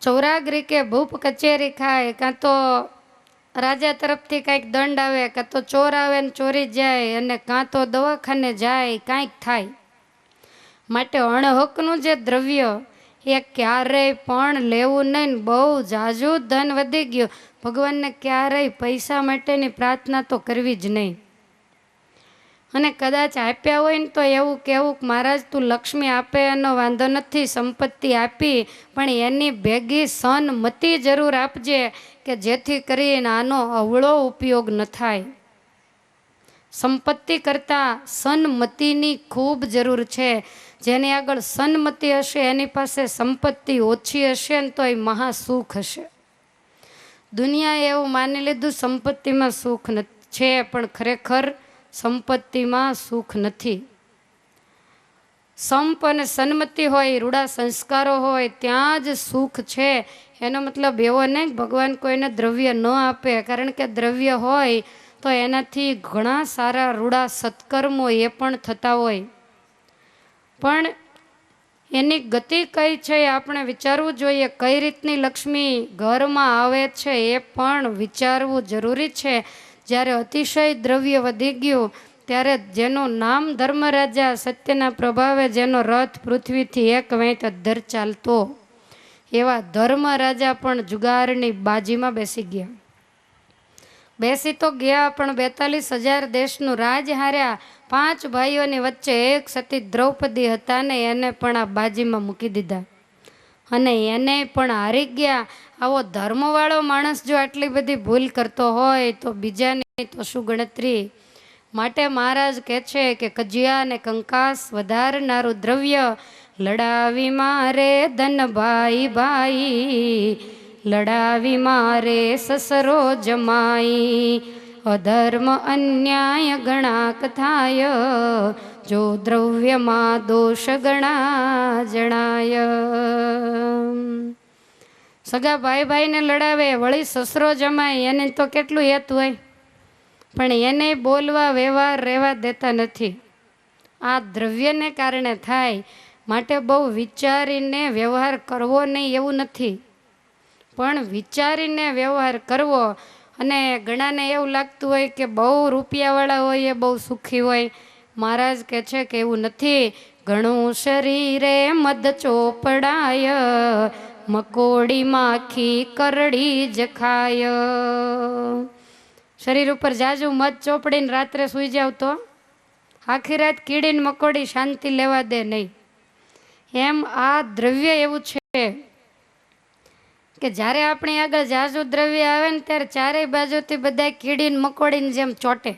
ચૌરાગરી કે ભૂપ કચેરી ખાય, કાં તો રાજા તરફથી કાંઈક દંડ આવે, કાં તો ચોર આવે ને ચોરી જાય, અને કાં તો દવાખાને જાય, કાંઈક થાય. માટે અણહકનું જે દ્રવ્ય એ ક્યારેય પણ લેવું નહીં. બહુ ઝાઝુ ધન વધી ગયું, ભગવાનને ક્યારેય પૈસા માટેની પ્રાર્થના તો કરવી જ નહીં. અને કદાચ આપ્યા હોય ને તો એવું કહેવું કે મહારાજ તું લક્ષ્મી આપે એનો વાંધો નથી, સંપત્તિ આપી, પણ એની ભેગી સન્મતિ જરૂર આપજે કે જેથી કરીને આનો અવળો ઉપયોગ ન થાય. સંપત્તિ કરતાં સન્મતિની ખૂબ જરૂર છે. જેની આગળ સન્મતિ હશે એની પાસે સંપત્તિ ઓછી હશે ને તો એ મહાસુખ હશે. દુનિયાએ એવું માની લીધું સંપત્તિમાં સુખ છે, પણ ખરેખર સંપત્તિમાં સુખ નથી. સંપ અને સન્મતિ હોય, રૂડા સંસ્કારો હોય, ત્યાં જ સુખ છે. એનો મતલબ એવો નહીં કે ભગવાન કોઈને દ્રવ્ય ન આપે, કારણ કે દ્રવ્ય હોય તો એનાથી ઘણા સારા રૂડા સત્કર્મો એ પણ થતા હોય. પણ એની ગતિ કઈ છે એ આપણે વિચારવું જોઈએ. કઈ રીતની લક્ષ્મી ઘરમાં આવે છે એ પણ વિચારવું જરૂરી છે. જ્યારે અતિશય દ્રવ્ય વધી ગયું ત્યારે જેનું નામ ધર્મરાજા, સત્યના પ્રભાવે જેનો રથ પૃથ્વીથી એક વેંત અધ્ધર ચાલતો, એવા ધર્મરાજા પણ જુગારની બાજીમાં બેસી ગયા. બેસી તો ગયા, પણ 42,000 દેશનું રાજ હાર્યા. 5 ભાઈઓની વચ્ચે એક સતી દ્રૌપદી હતા ને એને પણ આ બાજીમાં મૂકી દીધા, અને એને પણ હારી ગયા. આવો ધર્મવાળો માણસ જો આટલી બધી ભૂલ કરતો હોય તો બીજાની તો શું ગણતરી. માટે મહારાજ કહે છે કે કજિયા અને કંકાસ વધારનારું દ્રવ્ય લડાવી મારે ધન ભાઈ ભાઈ, લડાવી મારે સસરો જમાઈ, અધર્મ અન્યાય ગણાક થાય, જો દ્રવ્યમાં દોષ ગણા જણાય. સગા ભાઈ ભાઈને લડાવે, વળી સસરો જમાય, એને તો કેટલું હેત હોય, પણ એને બોલવા વ્યવહાર રહેવા દેતા નથી. આ દ્રવ્યને કારણે થાય. માટે બહુ વિચારીને વ્યવહાર કરવો નહીં એવું નથી, પણ વિચારીને વ્યવહાર કરવો. અને ઘણાને એવું લાગતું હોય કે બહુ રૂપિયાવાળા હોય એ બહુ સુખી હોય. મહારાજ કહે છે કે એવું નથી. ઘણું શરીરે મદ ચોપડાય, મકોડી માખી કરડી જ ખાય. શરીર ઉપર જાજુ મધ ચોપડીને રાત્રે સૂઈ જાવ તો આખી રાત કીડીને મકોડી શાંતિ લેવા દે નહીં. એમ આ દ્રવ્ય એવું છે કે જ્યારે આપણી આગળ જાજુ દ્રવ્ય આવે ને ત્યારે ચારેય બાજુથી બધા કીડીને મકોડીને જેમ ચોટે.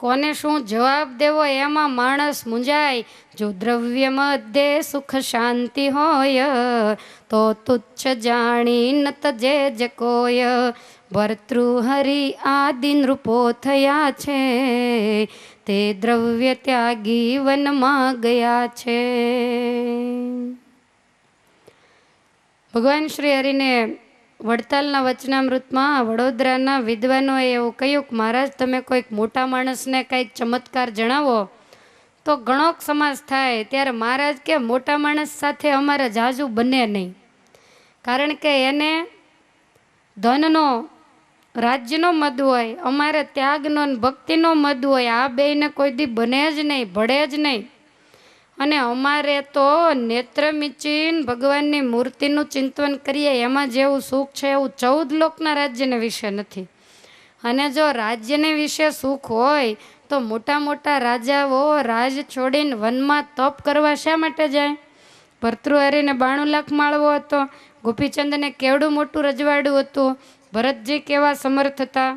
કોને શું જવાબ દેવો એમાં માણસ મૂંઝાય. જો દ્રવ્ય મધ્યે સુખ શાંતિ હોય, તો તુચ્છ જાણી ન તજે જ કોઈ, ભર્તૃહરિ આદિ નૃપો થયા છે, તે દ્રવ્ય ત્યાગી વનમાં ગયા છે. ભગવાન શ્રી હરિને વડતાલના વચનામૃતમાં વડોદરાના વિદ્વાનોએ એવું કહ્યું કે મહારાજ તમે કોઈક મોટા માણસને કંઈક ચમત્કાર જણાવો તો ઘણોક સમાસ થાય. ત્યારે મહારાજ કે મોટા માણસ સાથે અમારે જાજુ બને નહીં, કારણ કે એને ધનનો રાજ્યનો મદ હોય, અમારે ત્યાગનો ભક્તિનો મદ હોય. આ બેયને કોઈ દી બને જ નહીં, ભળે જ નહીં. અને અમારે તો નેત્ર મીચીને ભગવાનની મૂર્તિનું ચિંતન કરીએ એમાં જેવું સુખ છે એવું 14 લોકના રાજ્યને વિશે નથી. અને જો રાજ્યને વિશે સુખ હોય તો મોટા મોટા રાજાઓ રાજ છોડીને વનમાં તપ કરવા શા માટે જાય? ભર્તૃહરિને 92 લાખ માળવો હતો, ગોપીચંદને કેવડું મોટું રજવાડું હતું, ભરતજી કેવા સમર્થ હતા,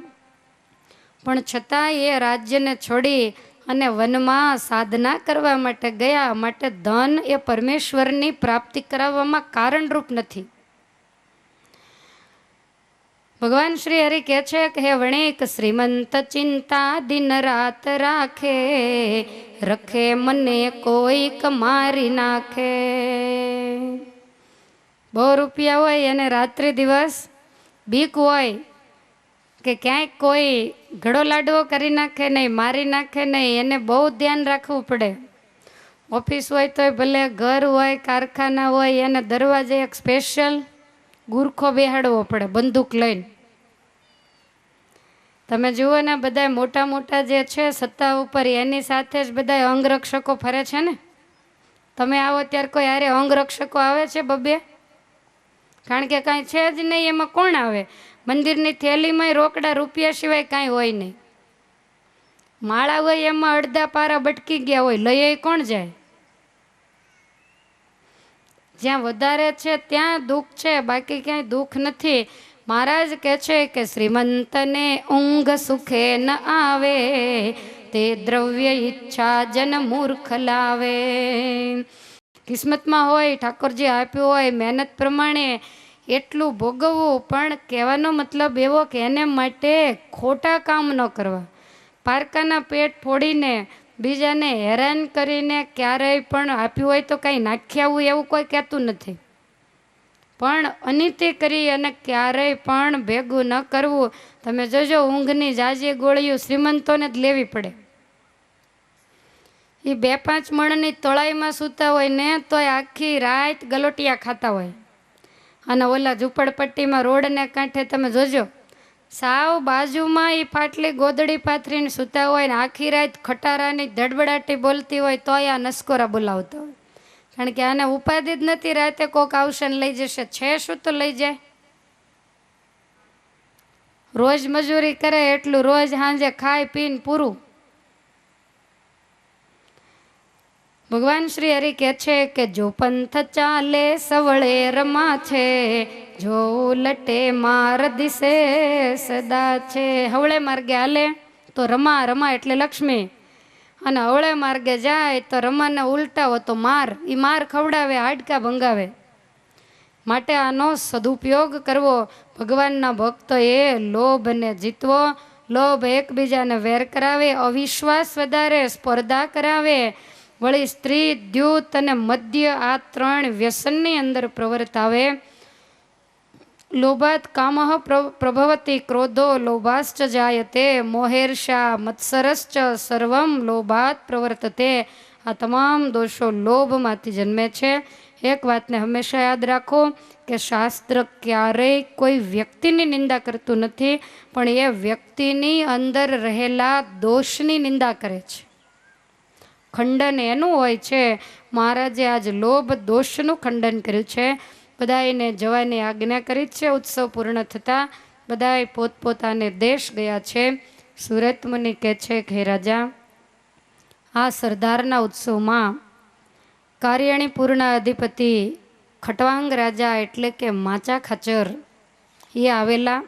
પણ છતાં એ રાજ્યને છોડી અને વનમાં સાધના કરવા માટે ગયા. માટે ધન એ પરમેશ્વરની પ્રાપ્તિ કરાવવામાં કારણરૂપ નથી. ભગવાન શ્રી હરિ કહે છે કે હે વણિક શ્રીમંત ચિંતા દિન રાત રાખે, રખે મને કોઈક મારી નાખે. બહુ રૂપિયા હોય અને રાત્રિ દિવસ બીક હોય કે ક્યાંય કોઈ ઘડો લાડવો કરી નાખે નહીં, મારી નાખે નહીં. એને બહુ ધ્યાન રાખવું પડે. ઓફિસ હોય તોય ભલે, ઘર હોય, કારખાના હોય, એને દરવાજે એક સ્પેશિયલ ગુરખો બેહાડવો પડે બંદૂક લઈને. તમે જુઓ ને, બધા મોટા મોટા જે છે સત્તા ઉપર, એની સાથે જ બધા અંગરક્ષકો ફરે છે ને. તમે આવો ત્યારે કોઈ હારે અંગરક્ષકો આવે છે બબે? કારણ કે કાંઈ છે જ નહીં. એમાં કોણ આવે? મંદિરની થેલીમાં રોકડા રૂપિયા સિવાય કાંઈ હોય નહીં. માળા હોય એમાં અડધા પારા બટકી ગયા હોય, લઈએ કોણ જાય? જ્યાં વધારે છે ત્યાં દુઃખ છે, બાકી ક્યાંય દુઃખ નથી. મહારાજ કહે છે કે શ્રીમંતને ઊંઘ સુખે ન આવે, તે દ્રવ્ય ઈચ્છા જન મૂર્ખ લાવે. કિસ્મતમાં હોય, ઠાકોરજી આપ્યું હોય, મહેનત પ્રમાણે એટલું ભોગવવું. પણ કહેવાનો મતલબ એવો કે એને માટે ખોટા કામ ન કરવા. પારકાના પેટ ફોડીને, બીજાને હેરાન કરીને ક્યારેય પણ આપ્યું હોય તો કાંઈ નાખી આવવું એવું કોઈ કહેતું નથી. પણ અનિતિ કરી અને ક્યારેય પણ ભેગું ન કરવું. તમે જોજો, ઊંઘની જાજી ગોળીઓ શ્રીમંતોને જ લેવી પડે. એ 2-5 મણની તળાઈમાં સૂતા હોય ને તોય આખી રાત ગલોટિયા ખાતા હોય. અને ઓલા ઝૂંપડપટ્ટીમાં રોડને કાંઠે તમે જોજો, સાવ બાજુમાં એ પાટલી ગોદડી પાથરીને સૂતા હોય ને આખી રાત ખટારાની ધડબડાટી બોલતી હોય તોય આ નસકોરા બોલાવતા હોય. કારણ કે આને ઉપાધિ જ નથી, રાતે કોક આવશે ને લઈ જશે. છે શું તો લઈ જાય? રોજ મજૂરી કરે એટલું રોજ સાંજે ખાય પીને પૂરું. ભગવાન શ્રી હરિ કહે છે કે જો પંથ ચાલે સવળે રમા છે, જો ઉલટે માર દિશે સદા છે. હવળે માર્ગે હાલે તો રમા, રમા એટલે લક્ષ્મી, અને હવળે માર્ગે જાય તો રમાને ઉલટાવો તો માર. એ માર ખવડાવે, હાડકા ભંગાવે. માટે આનો સદુપયોગ કરવો. ભગવાનના ભક્તોએ લોભને જીતવો. લોભ એકબીજાને વેર કરાવે, અવિશ્વાસ વધારે, સ્પર્ધા કરાવે. વળી સ્ત્રી, દ્યુત અને મદ્ય, આ 3 વ્યસનની અંદર પ્રવર્તાવે. લોભાત કામઃ પ્રભવતી ક્રોધો લોભાશ્ચ જાયતે, મોહેર્ષા મત્સરશ્ચ સર્વમ લોભાત પ્રવર્તતે. આ તમામ દોષો લોભમાંથી જન્મે છે. એક વાતને હંમેશા યાદ રાખો કે શાસ્ત્ર ક્યારેય કોઈ વ્યક્તિની નિંદા કરતું નથી, પણ એ વ્યક્તિની અંદર રહેલા દોષની નિંદા કરે છે. ખંડન એનું હોય છે. મહારાજે આજ લોભ દોષનું ખંડન કર્યું છે. બધાને જવાની આજ્ઞા કરી છે. ઉત્સવ પૂર્ણ થતાં બધાએ પોતપોતાને દેશ ગયા છે. સુરત મુનિ કહે છે કે હે રાજા, આ સરદારના ઉત્સવમાં કાર્યાણીપુરના અધિપતિ ખટવાંગ રાજા એટલે કે માચા ખાચર એ આવેલા.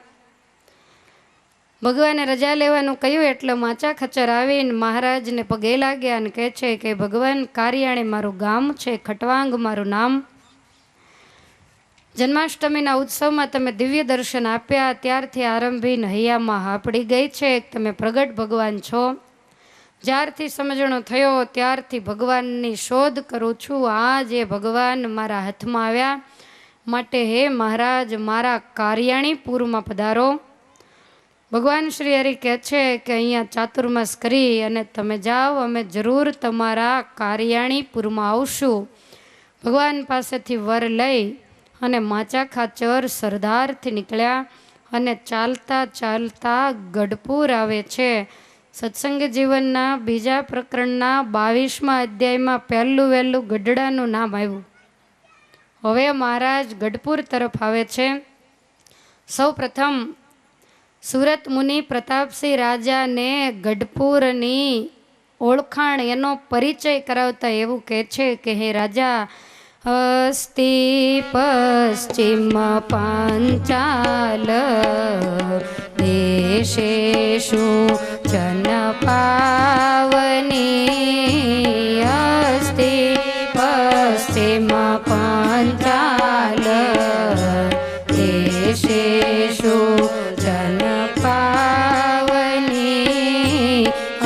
ભગવાને રજા લેવાનું કહ્યું એટલે માચા ખચર આવીને મહારાજને પગે લાગ્યા અને કહે છે કે ભગવાન, કાર્યાણી મારું ગામ છે, ખટવાંગ મારું નામ. જન્માષ્ટમીના ઉત્સવમાં તમે દિવ્ય દર્શન આપ્યા ત્યારથી આરંભીને હૈયામાં હાપડી ગઈ છે. તમે પ્રગટ ભગવાન છો. જ્યારથી સમજણો થયો ત્યારથી ભગવાનની શોધ કરું છું. આ જે ભગવાન મારા હાથમાં આવ્યા, માટે હે મહારાજ મારા કાર્યાણીપુરમાં પધારો. ભગવાન શ્રી હરિ કહે છે કે અહીંયા ચાતુર્માસ કરી અને તમે જાઓ, અમે જરૂર તમારા કાર્યાણીપુરમાં આવશું. ભગવાન પાસેથી વર લઈ અને માચા ખાચર સરદારથી નીકળ્યા અને ચાલતા ચાલતા ગઢપુર આવે છે. સત્સંગ જીવનના બીજા પ્રકરણના 22મા અધ્યાયમાં પહેલું ગઢડાનું નામ આવ્યું. હવે મહારાજ ગઢપુર તરફ આવે છે. સૌ પ્રથમ સુરત મુનિ પ્રતાપસિંહ રાજાને ગઢપુરની ઓળખાણ, એનો પરિચય કરાવતા એવું કહે છે કે હે રાજા, અસ્તિ પશ્ચિમ પાંચાલ દેશેષુ જન પાવની, અસ્તિ પશ્ચિમ પાંચાલ દેશેષુ જન પાવની,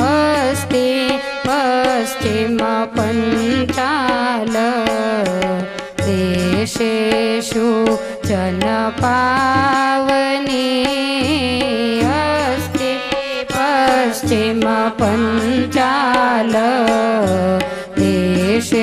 અસ્તિ પશ્ચિમ પંચાલ દેશેષુ જન પાવની, અસ્તિ પશ્ચિમ પંચાલ દેશ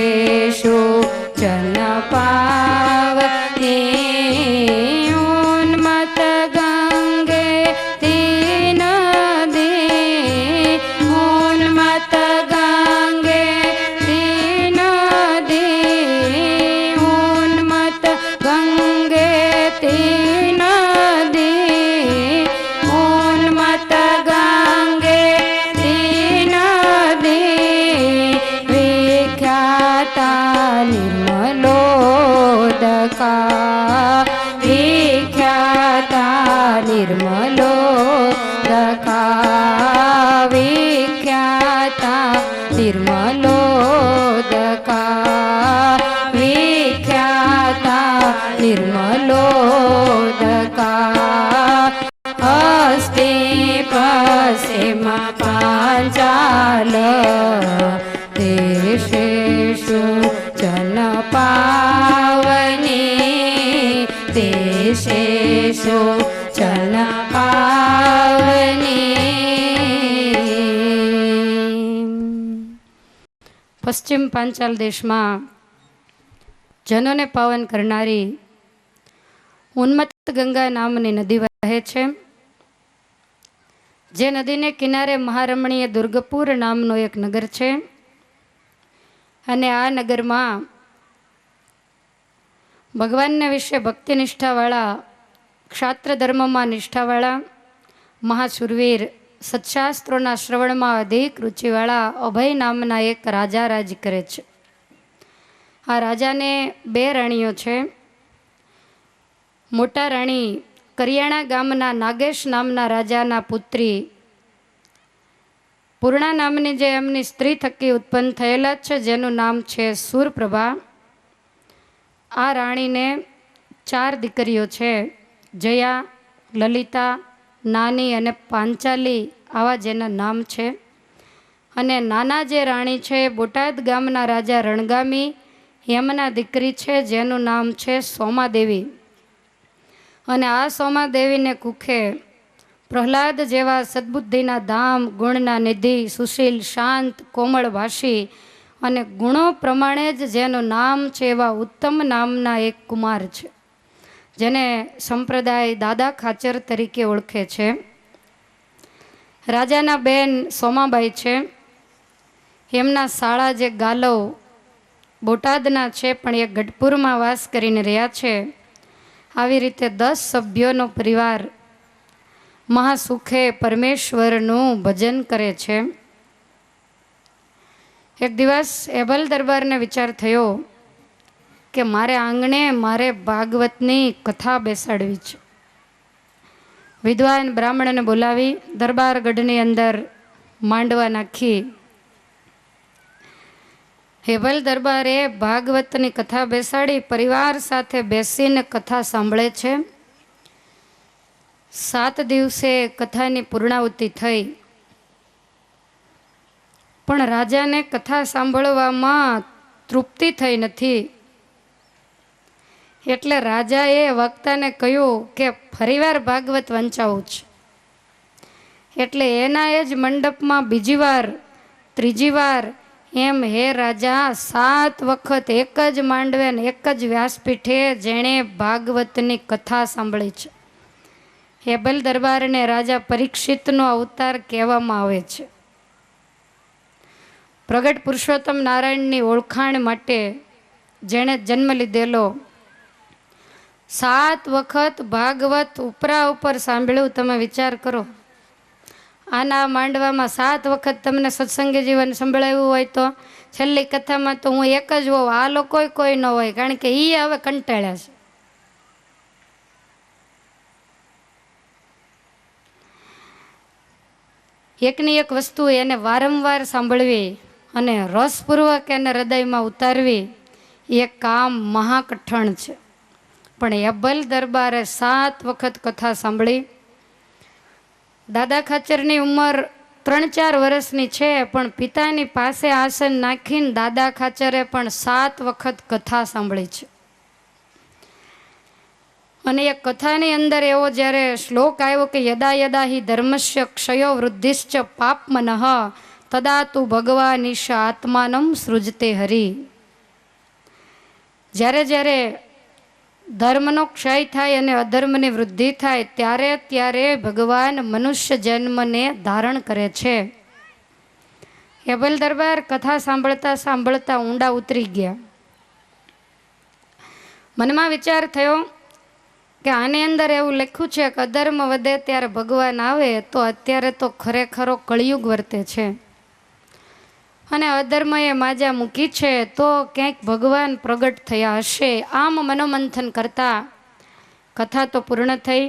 નિર્મલોદકા વિખ્યાતા નિર્મલોદકા વિખ્યાતા નિર્મલોદકા વિખ્યાતા નિર્મલોદકા હસ્તે પસેમાં પાંચાલ દેશેષુ જન પાવની દેશેષુ જન પાવની. પશ્ચિમ પાંચાલ દેશમાં જનોને પાવન કરનારી ઉન્મત્ત ગંગા નામની નદી વહે છે. જે નદીને કિનારે મહારમણીય દુર્ગપુર નામનો એક નગર છે અને આ નગરમાં ભગવાનને વિશે ભક્તિ નિષ્ઠાવાળા, ક્ષાત્ર ધર્મમાં નિષ્ઠાવાળા, મહાશુરવીર, સત્શાસ્ત્રોના શ્રવણમાં અધિક રુચિવાળા અભય નામના એક રાજા રાજ કરે છે. આ રાજાને 2 રાણીઓ છે. મોટા રાણી કરિયાણા ગામના નાગેશ નામના રાજાના પુત્રી પૂર્ણા નામની જે એમની સ્ત્રી થકી ઉત્પન્ન થયેલા છે, જેનું નામ છે સુરપ્રભા. આ રાણીને 4 દીકરીઓ છે. જયા, લલિતા, નાની અને પાંચાલી આવા જેના નામ છે. અને નાના જે રાણી છે બોટાદ ગામના રાજા રણગામી એમના દીકરી છે, જેનું નામ છે સોમાદેવી. અને આ સોમાદેવીને કુખે પ્રહલાદ જેવા સદબુદ્ધિના ધામ, ગુણના નિધિ, સુશીલ, શાંત, કોમળ ભાષી અને ગુણો પ્રમાણે જ જેનું નામ છે એવા ઉત્તમ નામના એક કુમાર છે, જેને સંપ્રદાય દાદા ખાચર તરીકે ઓળખે છે. રાજાના બેન સોમાબાઈ છે. એમના શાળા જે ગાલવ બોટાદના છે પણ એ ગઢપુરમાં વાસ કરીને રહ્યા છે. આવી રીતે 10 સભ્યોનો પરિવાર મહાસુખે પરમેશ્વરનું ભજન કરે છે. એક દિવસ એબલ દરબારને વિચાર થયો કે મારે આંગણે મારે ભાગવતની કથા બેસાડવી છે. વિદ્વાન બ્રાહ્મણને બોલાવી દરબાર ગઢની અંદર માંડવા નાખી. હેબલ દરબારે ભાગવતની કથા બેસાડી પરિવાર સાથે બેસીને કથા સાંભળે છે. 7 દિવસે કથાની પૂર્ણાહુતિ થઈ, પણ રાજાને કથા સાંભળવામાં તૃપ્તિ થઈ નથી. એટલે રાજાએ વક્તાને કહ્યું કે ફરીવાર ભાગવત વંચાવું છે. એટલે એના એ જ મંડપમાં બીજી વાર, ત્રીજી વાર એમ હે રાજા 7 વખત એક જ માંડવે ને એક જ વ્યાસપીઠે જેણે ભાગવતની કથા સાંભળી છે. હેબલ દરબારને રાજા પરીક્ષિતનો અવતાર કહેવામાં આવે છે. પ્રગટ પુરુષોત્તમ નારાયણની ઓળખાણ માટે જેણે જન્મ લીધેલો 7 વખત ભાગવત ઉપરા ઉપર સાંભળ્યું. તમે વિચાર કરો, આના માંડવામાં 7 વખત તમને સત્સંગી જીવન સંભળાવ્યું હોય તો છેલ્લી કથામાં તો હું એક જ હોઉં, આ લોકો કોઈ ન હોય, કારણ કે એ હવે કંટાળ્યા છે. એકની એક વસ્તુ એને વારંવાર સાંભળવી અને રસપૂર્વક એને હૃદયમાં ઉતારવી એ કામ મહાકઠણ છે. પણ હેબલ દરબારે 7 વખત કથા સાંભળી. દાદા ખાચરની ઉંમર 3-4 વર્ષની છે, પણ પિતાની પાસે આસન નાખીને દાદા ખાચરે પણ 7 વખત કથા સાંભળી છે. અને એ કથાની અંદર એવો જ્યારે શ્લોક આવ્યો કે યદા યદા હિ ધર્મસ્ય ક્ષયો વૃદ્ધિશ્ચ પાપમનઃ તદા તુ ભગવાનીશ આત્માનમ સૃજતે હરિ. જ્યારે જ્યારે ધર્મનો ક્ષય થાય અને અધર્મની વૃદ્ધિ થાય ત્યારે ત્યારે ભગવાન મનુષ્ય જન્મને ધારણ કરે છે. હેબલ દરબાર કથા સાંભળતા સાંભળતા ઊંડા ઉતરી ગયા. મનમાં વિચાર થયો કે આની અંદર એવું લખ્યું છે કે અધર્મ વધે ત્યારે ભગવાન આવે, તો અત્યારે તો ખરેખરો કળિયુગ વર્તે છે. અને અધર્મએ માજા મૂકી છે તો ક્યાંક ભગવાન પ્રગટ થયા હશે. આમ મનોમંથન કરતા કથા તો પૂર્ણ થઈ.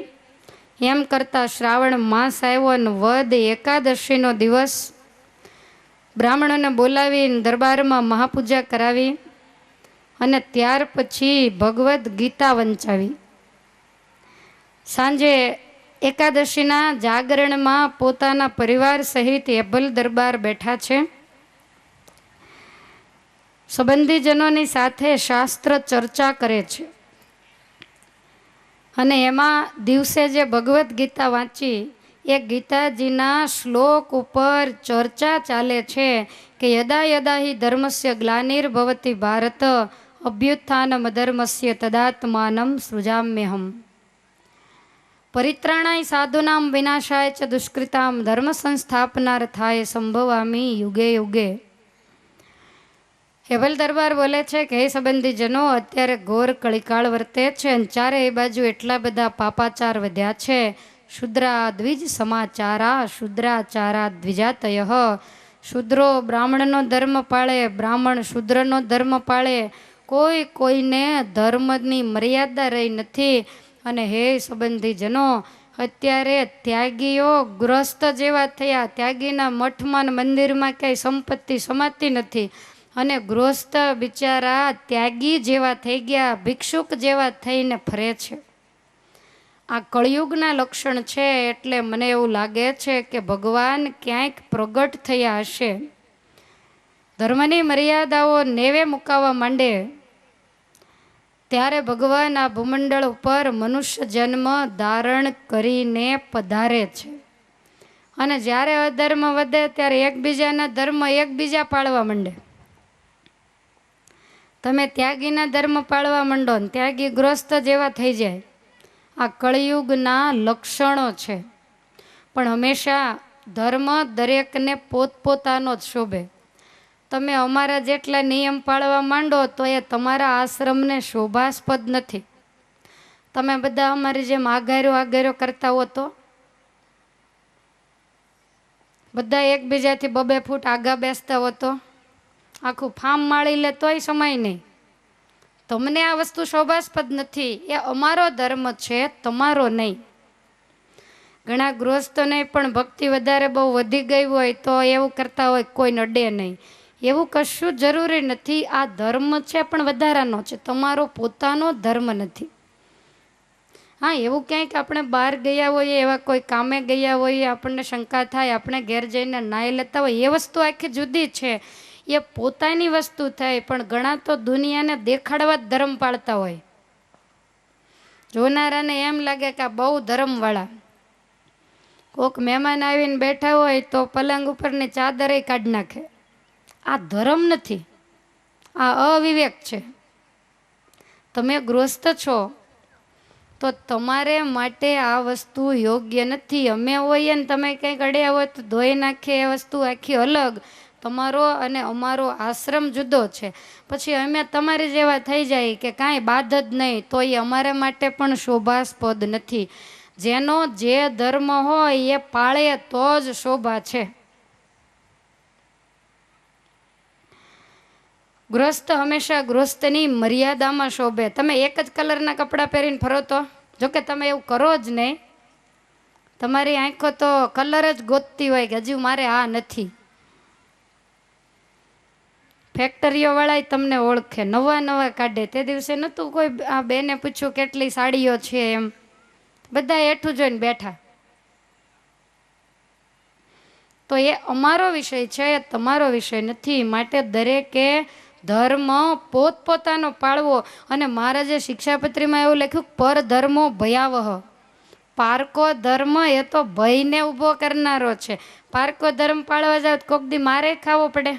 એમ કરતા શ્રાવણ માસ આવ્યો અને વદ એકાદશીનો દિવસ બ્રાહ્મણોને બોલાવીને દરબારમાં મહાપૂજા કરાવી અને ત્યાર પછી ભગવદ્ ગીતા વંચાવી. સાંજે એકાદશીના જાગરણમાં પોતાના પરિવાર સહિત એભલ દરબાર બેઠા છે. સંબંધીજનોની સાથે શાસ્ત્ર ચર્ચા કરે છે અને એમાં દિવસે જે ભગવદ્ ગીતા વાંચી એ ગીતાજીના શ્લોક ઉપર ચર્ચા ચાલે છે કે યદા યદા હિ ધર્મસ્ય ગ્લાનિર્ભવતિ ભારત અભ્યુત્થાનમ અધર્મસ્ય તદાત્માનમ સૃજામ્યહમ પરિત્રાણાય સાધુનામ વિનાશાય ચ દુષ્કૃતામ ધર્મ સંસ્થાપનાર્થાય સંભવામી યુગે યુગે. હેબલ દરબાર બોલે છે કે હે સંબંધીજનો, અત્યારે ઘોર કળીકાળ વર્તે છે અને ચારેય બાજુ એટલા બધા પાપાચાર વધ્યા છે. શુદ્રા દ્વિજ સમાચારા શુદ્રાચારા દ્વિજાતય. શુદ્રો બ્રાહ્મણનો ધર્મ પાળે, બ્રાહ્મણ શુદ્રનો ધર્મ પાળે, કોઈ કોઈને ધર્મની મર્યાદા રહી નથી. અને હે સંબંધીજનો, અત્યારે ત્યાગીઓ ગ્રસ્ત જેવા થયા. ત્યાગીના મઠમાં મંદિરમાં ક્યાંય સંપત્તિ સમાતી નથી અને ગૃહસ્થ બિચારા ત્યાગી જેવા થઈ ગયા, ભિક્ષુક જેવા થઈને ફરે છે. આ કળિયુગના લક્ષણ છે. એટલે મને એવું લાગે છે કે ભગવાન ક્યાંક પ્રગટ થયા હશે. ધર્મની મર્યાદાઓ નેવે મુકાવા માંડે ત્યારે ભગવાન આ ભૂમંડળ ઉપર મનુષ્ય જન્મ ધારણ કરીને પધારે છે. અને જ્યારે અધર્મ વધે ત્યારે એકબીજાના ધર્મ એકબીજા પાળવા માંડે. તમે ત્યાગીના ધર્મ પાળવા માંડો ને ત્યાગી ગ્રસ્ત જેવા થઈ જાય. આ કળિયુગના લક્ષણો છે. પણ હંમેશા ધર્મ દરેકને પોતપોતાનો જ શોભે. તમે અમારા જેટલા નિયમ પાળવા માંડો તો એ તમારા આશ્રમને શોભાસ્પદ નથી. તમે બધા અમારી જેમ આગાર્યો કરતા હો તો બધા એકબીજાથી 2-2 ફૂટ આગા બેસતા હો તો આખું ફાર્મ માળી લે તોય સમાય નહીં. તમને આ વસ્તુ શોભાસ્પદ નથી. એ અમારો ધર્મ છે, તમારો નહીં. ઘણા ગૃહસ્થોને પણ ભક્તિ વધારે બહુ વધી ગઈ હોય તો એવું કરતા હોય કોઈ નડે નહીં. એવું કશું જરૂરી નથી. આ ધર્મ છે પણ વધારાનો છે, તમારો પોતાનો ધર્મ નથી. હા, એવું ક્યાંક આપણે બહાર ગયા હોઈએ, એવા કોઈ કામે ગયા હોઈએ, આપણને શંકા થાય, આપણે ઘેર જઈને નાહી લેતા હોય, એ વસ્તુ આખી જુદી છે. એ પોતાની વસ્તુ થાય. પણ ઘણા તો દુનિયાને દેખાડવા જ ધર્મ પાળતા હોય. જોનારાને એમ લાગે કે આ બહુ ધર્મવાળા. કોક મહેમાન આવીને બેઠા હોય તો પલંગ ઉપરની ચાદરે કાઢી નાખે. આ ધર્મ નથી, આ અવિવેક છે. તમે ગૃહસ્થ છો તો તમારે માટે આ વસ્તુ યોગ્ય નથી. અમે હોઈએ ને તમે કંઈક અડ્યા હોય તો ધોઈ નાખીએ, એ વસ્તુ આખી અલગ. તમારો અને અમારો આશ્રમ જુદો છે. પછી અમે તમારી જેવા થઈ જાય કે કાંઈ બાદ જ નહીં તો એ અમારા માટે પણ શોભાસ્પદ નથી. જેનો જે ધર્મ હોય એ પાળે તો જ શોભા છે. ગૃહસ્થ હંમેશા ગૃહસ્થની મર્યાદામાં શોભે. તમે એક જ કલરના કપડાં પહેરીને ફરો તો, જોકે તમે એવું કરો જ નહીં. તમારી આંખો તો કલર જ ગોતતી હોય કે હજુ મારે આ નથી. ફેક્ટરીઓવાળા તમને ઓળખે, નવા કાઢે. તે દિવસે નહોતું કોઈ આ બેને પૂછ્યું કેટલી સાડીઓ છે એમ, બધા હેઠું જોઈને બેઠા. તો એ અમારો વિષય છે, એ તમારો વિષય નથી. માટે દરેકે ધર્મ પોતપોતાનો પાળવો. અને મહારાજે શિક્ષાપત્રીમાં એવું લખ્યું, પર ધર્મો ભયાવહ. પારકો ધર્મ એ તો ભયને ઊભો કરનારો છે. પારકો ધર્મ પાળવા જાવ તો કોક દી મારે ખાવો પડે.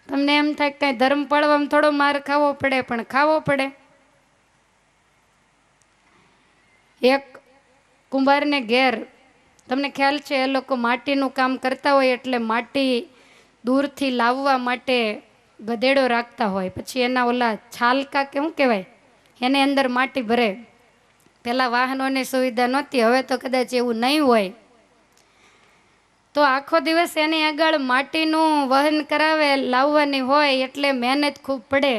તમને એમ થાય કે કાંઈ ધર્મ પાળવામાં થોડો માર ખાવો પડે, પણ ખાવો પડે. એક કુંભારને ઘેર, તમને ખ્યાલ છે, એ લોકો માટીનું કામ કરતા હોય એટલે માટી દૂરથી લાવવા માટે ગધેડો રાખતા હોય. પછી એના ઓલા છાલકા કે શું કહેવાય, એની અંદર માટી ભરે. પહેલાં વાહનોની સુવિધા નહોતી, હવે તો કદાચ એવું નહીં હોય. તો આખો દિવસ એની આગળ માટીનું વહન કરાવે લાવવાની હોય એટલે મહેનત ખૂબ પડે.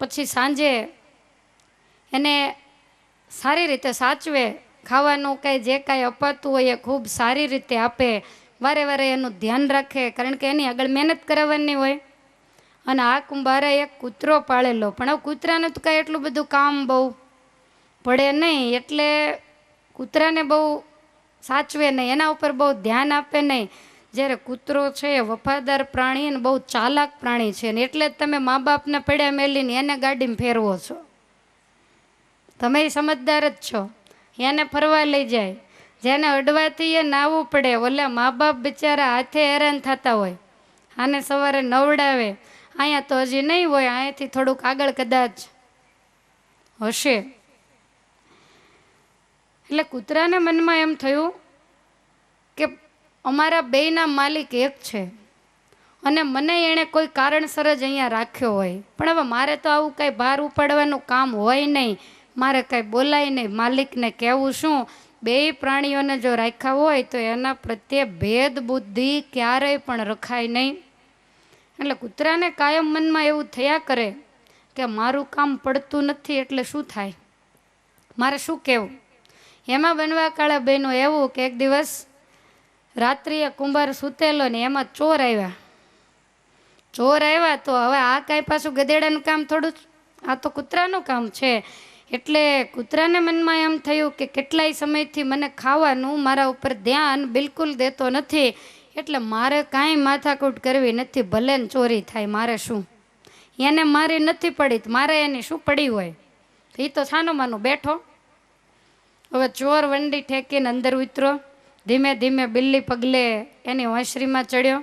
પછી સાંજે એને સારી રીતે સાચવે, ખાવાનું કાંઈ જે કાંઈ અપાતું હોય એ ખૂબ સારી રીતે આપે, વારે વારે એનું ધ્યાન રાખે, કારણ કે એની આગળ મહેનત કરાવવાની હોય. અને આ કુંભારે એક કૂતરો પાળેલો, પણ હવે કૂતરાને તો કાંઈ એટલું બધું કામ બહુ પડે નહીં, એટલે કૂતરાને બહુ સાચવે નહીં, એના ઉપર બહુ ધ્યાન આપે નહીં. જ્યારે કૂતરો છે એ વફાદાર પ્રાણી અને બહુ ચાલાક પ્રાણી છે, ને એટલે જ તમે મા બાપને પડ્યા મેલીને એને ગાડીમાં ફેરવો છો. તમે સમજદાર જ છો. એને ફરવા લઈ જાય, જેને અડવાથી એ નાવું પડે, ઓલા મા બાપ બિચારા હાથે હેરાન થતા હોય, આને સવારે નવડાવે. અહીંયા તો હજી નહીં હોય, અહીંયાથી થોડુંક આગળ કદાચ હશે. એટલે કૂતરાને મનમાં એમ થયું કે અમારા બેયના માલિક એક છે, અને મને એણે કોઈ કારણસર જ અહીંયા રાખ્યો હોય, પણ હવે મારે તો આવું કાંઈ ભાર ઉપાડવાનું કામ હોય નહીં, મારે કાંઈ બોલાય નહીં, માલિકને કહેવું શું? બેય પ્રાણીઓને જો રાખ્યા હોય તો એના પ્રત્યે ભેદ બુદ્ધિ ક્યારેય પણ રખાય નહીં. એટલે કૂતરાને કાયમ મનમાં એવું થયા કરે કે મારું કામ પડતું નથી, એટલે શું થાય, મારે શું કહેવું? એમાં બનવા કાળા બહેનું એવું કે એક દિવસ રાત્રિએ કુંભાર સૂતેલો ને એમાં ચોર આવ્યા. ચોર આવ્યા તો હવે આ કાંઈ પાછું ગધેડાનું કામ થોડું, આ તો કૂતરાનું કામ છે. એટલે કૂતરાને મનમાં એમ થયું કે કેટલાય સમયથી મને ખાવાનું મારા ઉપર ધ્યાન બિલકુલ દેતો નથી, એટલે મારે કાંઈ માથાકૂટ કરવી નથી, ભલે ને ચોરી થાય, મારે શું? એને મારી નથી પડી, મારે એની શું પડી હોય? એ તો છાનો માનો બેઠો. હવે ચોર વંડી ઠેકીને અંદર ઉતરો, ધીમે ધીમે બિલ્લી પગલે એની વાંસરીમાં ચડ્યો.